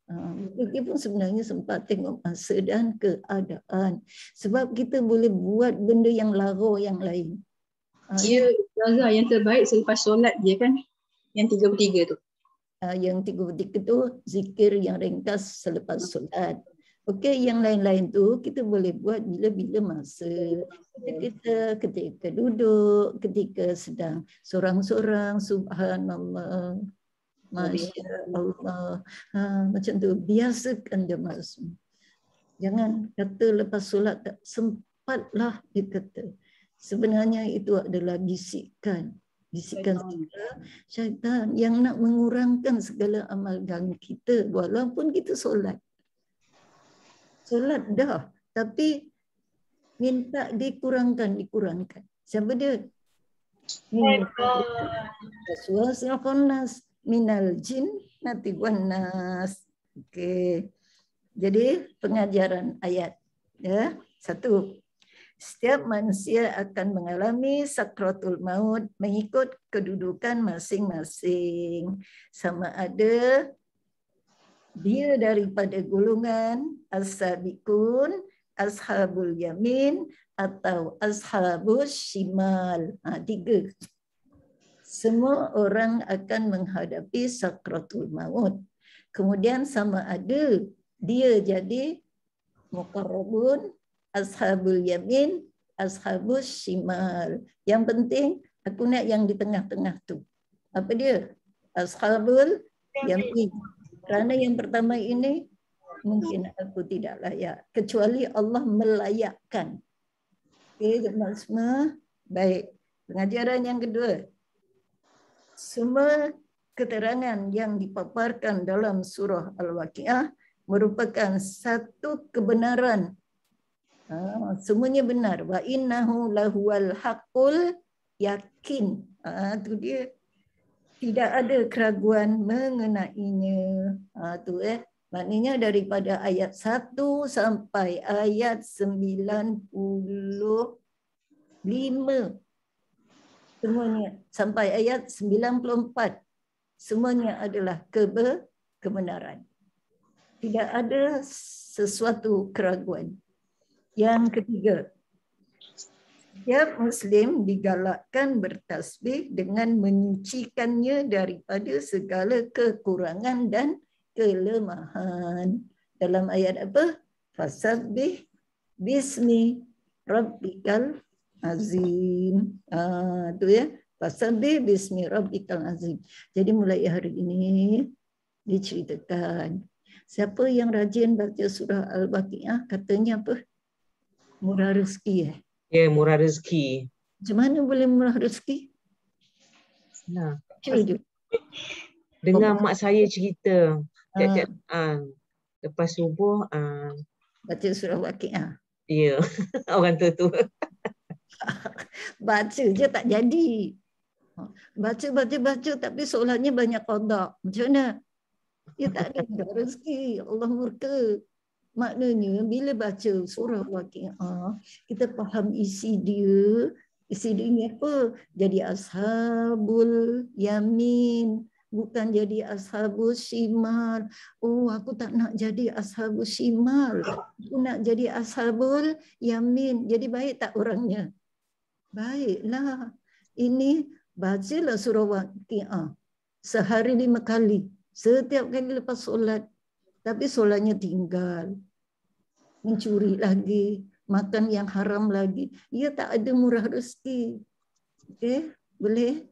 Kita pun sebenarnya sempat tengok masa dan keadaan. Sebab kita boleh buat benda yang lara yang lain. Ya, Ustazah, yang terbaik selepas solat dia kan, yang 33 tu. Yang 33 tu zikir yang ringkas selepas solat. Okey, yang lain-lain tu kita boleh buat bila-bila masa. Ketika duduk, ketika sedang sorang-sorang, subhanallah, masya Allah. Macam tu, biasakan jemaah semua. Jangan kata lepas solat tak sempatlah dia kata. Sebenarnya itu adalah bisikan syaitan yang nak mengurangkan segala amalan kita walaupun kita solat. Solat dah, tapi minta dikurangkan. Siapa dia? Waswasil khannas minal jinnati wan nas. Okey. Jadi pengajaran ayat ya. 1. Setiap manusia akan mengalami sakratul maut mengikut kedudukan masing-masing. Sama ada dia daripada golongan as-sabiqun, ashabul yamin, atau ashabus shimal. 3. Semua orang akan menghadapi sakratul maut. Kemudian sama ada dia jadi muqarrabun, ashabul yamin, ashabus shimal. Yang penting aku nak yang di tengah-tengah tu. Apa dia? Ashabul yamin. Kerana yang pertama ini mungkin aku tidak layak. Kecuali Allah melayakkan. Okey, jemaah semua. Baik. Pengajaran yang kedua. Semua keterangan yang dipaparkan dalam surah Al-Waqiah merupakan satu kebenaran. Semuanya benar. Wa innahu lahuwal haqqul yakin. Itu dia. Tidak ada keraguan mengenainya. Maknanya daripada ayat 1 sampai ayat 95. Semuanya sampai ayat 94. Semuanya adalah kebenaran. Tidak ada sesuatu keraguan. Yang ketiga, setiap Muslim digalakkan bertasbih dengan menyucikannya daripada segala kekurangan dan kelemahan. Dalam ayat apa? Fasabbih bismi rabbikal azim. Itu ya. Fasabbih bismi rabbikal azim. Jadi mulai hari ini diceritakan. Siapa yang rajin baca surah Al-Waqiah katanya apa? Murah rezeki Ya, murah rezeki. Macam mana boleh murah rezeki? Nah, Cuma dengar mak saya cerita tiap-tiap lepas subuh baca surah Waqiah. ya, orang tu. Baca je tak jadi. Baca tapi soalannya banyak qada. Macam mana? Ya tak ada rezeki. Allah murka. Maknanya bila baca surah Waqiah, kita faham isi dia. Isi dia ni apa? Jadi ashabul yamin. Bukan jadi ashabul shimal. Oh, aku tak nak jadi ashabul shimal. Aku nak jadi ashabul yamin. Jadi baik tak orangnya? Baiklah. Ini bacalah surah Waqiah. Sehari 5 kali. Setiap kali lepas solat. Tapi solatnya tinggal. Mencuri lagi. Makan yang haram lagi. Ia tak ada murah rezeki. Okey? Boleh?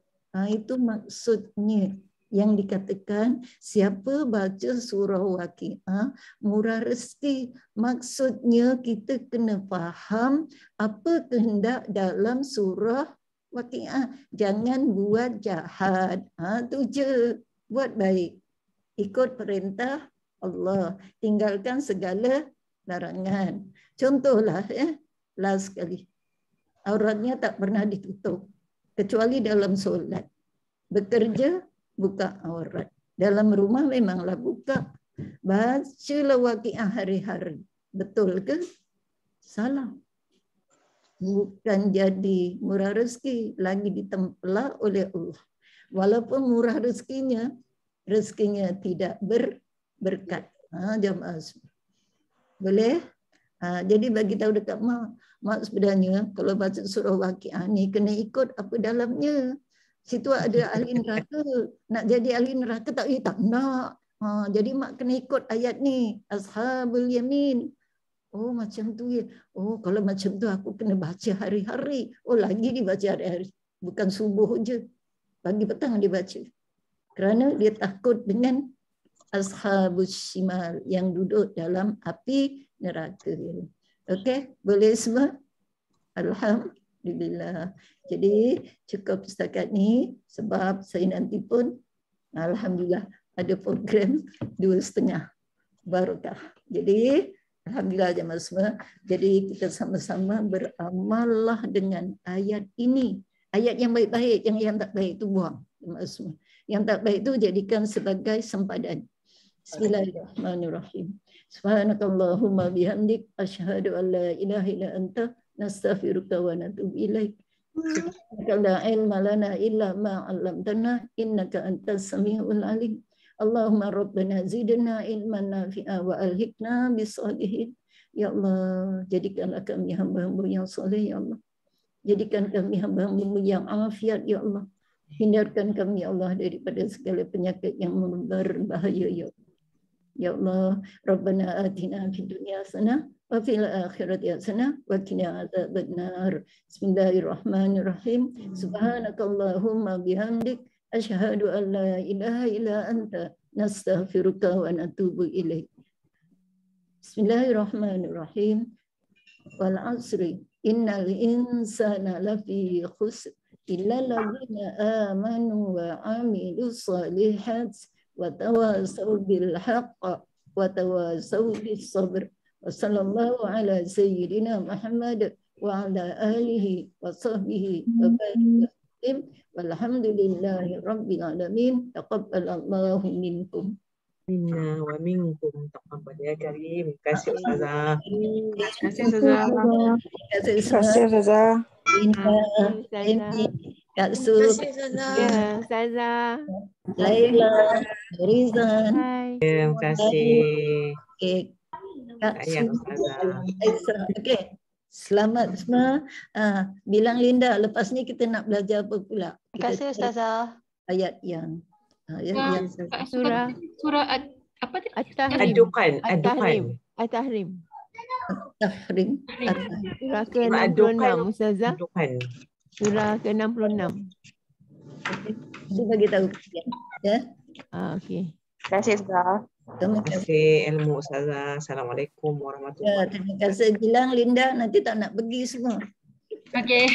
Itu maksudnya. Yang dikatakan siapa baca surah Waqiah murah rezeki. Maksudnya kita kena faham apa kehendak dalam surah Waqiah. Jangan buat jahat. Itu je. Buat baik. Ikut perintah Allah. Tinggalkan segala larangan. Contohlah last sekali. Auratnya tak pernah ditutup. Kecuali dalam solat. Bekerja, buka aurat. Dalam rumah memanglah buka. Bacalah Waqiah hari-hari. Betul ke? Salah. Bukan jadi murah rezeki. Lagi ditempelak oleh Allah. Walaupun murah rezekinya tidak berberkat. Jamaah semua. Boleh? Jadi bagi tahu dekat mak sebenarnya kalau baca surah Waqiah ni kena ikut apa dalamnya. Situ ada ahli neraka. Nak jadi ahli neraka tak nak. Jadi mak kena ikut ayat ni. Ashabul yamin. Oh macam tu ya. Oh kalau macam tu aku kena baca hari-hari. Oh lagi dibaca hari-hari. Bukan subuh je. Pagi petang dibaca. Kerana dia takut dengan ashabus shimal yang duduk dalam api neraka. Okey, boleh semua? Alhamdulillah. Jadi cukup setakat ni sebab saya nanti pun alhamdulillah ada program 2.5 barakah. Jadi alhamdulillah jemaah semua. Jadi kita sama-sama beramallah dengan ayat ini. Ayat yang baik-baik, yang tak baik itu buang jemaah semua. Yang tak baik itu jadikan sebagai sempadan. Bismillahirrahmanirrahim. Subhanakallahumma bihamdik asyhadu an la ilaha illa anta nastaghfiruka wa natubu ilaik. Subhanaka la ilma lana illa ma 'allamtana innaka antas samiul alim. Allahumma rabbana zidna ilman nafi'a wa alhiqna bisalihin. Ya Allah, jadikanlah kami hamba-hamba yang soleh ya Allah. Jadikan kami hamba-hamba yang afiat ya Allah. Hindarkan kami ya Allah daripada segala penyakit yang berbahaya ya Allah. Ya Allah, Rabbana atina fid dunya hasanah wa fil akhirati hasanah wa qina adzabannar. Bismillahirrahmanirrahim. Subhanakallahumma bihamdik asyhadu an la ilaha illa anta nastaghfiruka wa natubu ilaik. Bismillahirrahmanirrahim. Wal 'asri innal insana lafi khusr illa alladziina aamanu wa 'amilus shalihat wa tawasaw bil haqq wa tawasaw bis sabr. Wa sallallahu ala sayyidina Muhammad wa ala alihi wa sahbihi wa barik. Walhamdulillahi rabbil alamin. Taqabbalallahu minkum. Minna wa minkum taqabbal ya karim. Terima kasih Ustazah. Terima kasih Ustazah. Terima kasih Ustazah. Kak Su, Ya, Ustazah. Laila, Rizan. Terima kasih. Okay. Kak Ayat Su, Ustazah. Aisyah. Okay. Selamat semua. Bilang Linda, lepas ni kita nak belajar apa pula? Terima kasih Ustazah. Ayat yang Surah apa tadi? Adukan. At-Tahrim. Tahrim. Surah ke-66 Ustazah. Adukan. Surah ke-66. Saya bagi tahu ya. Okey. Terima kasih Ustazah. Terima Terima kasih ilmu Ustazah. Assalamualaikum warahmatullahi wabarakatuh. Terima kasih. Bilang Linda nanti tak nak pergi semua. Okey.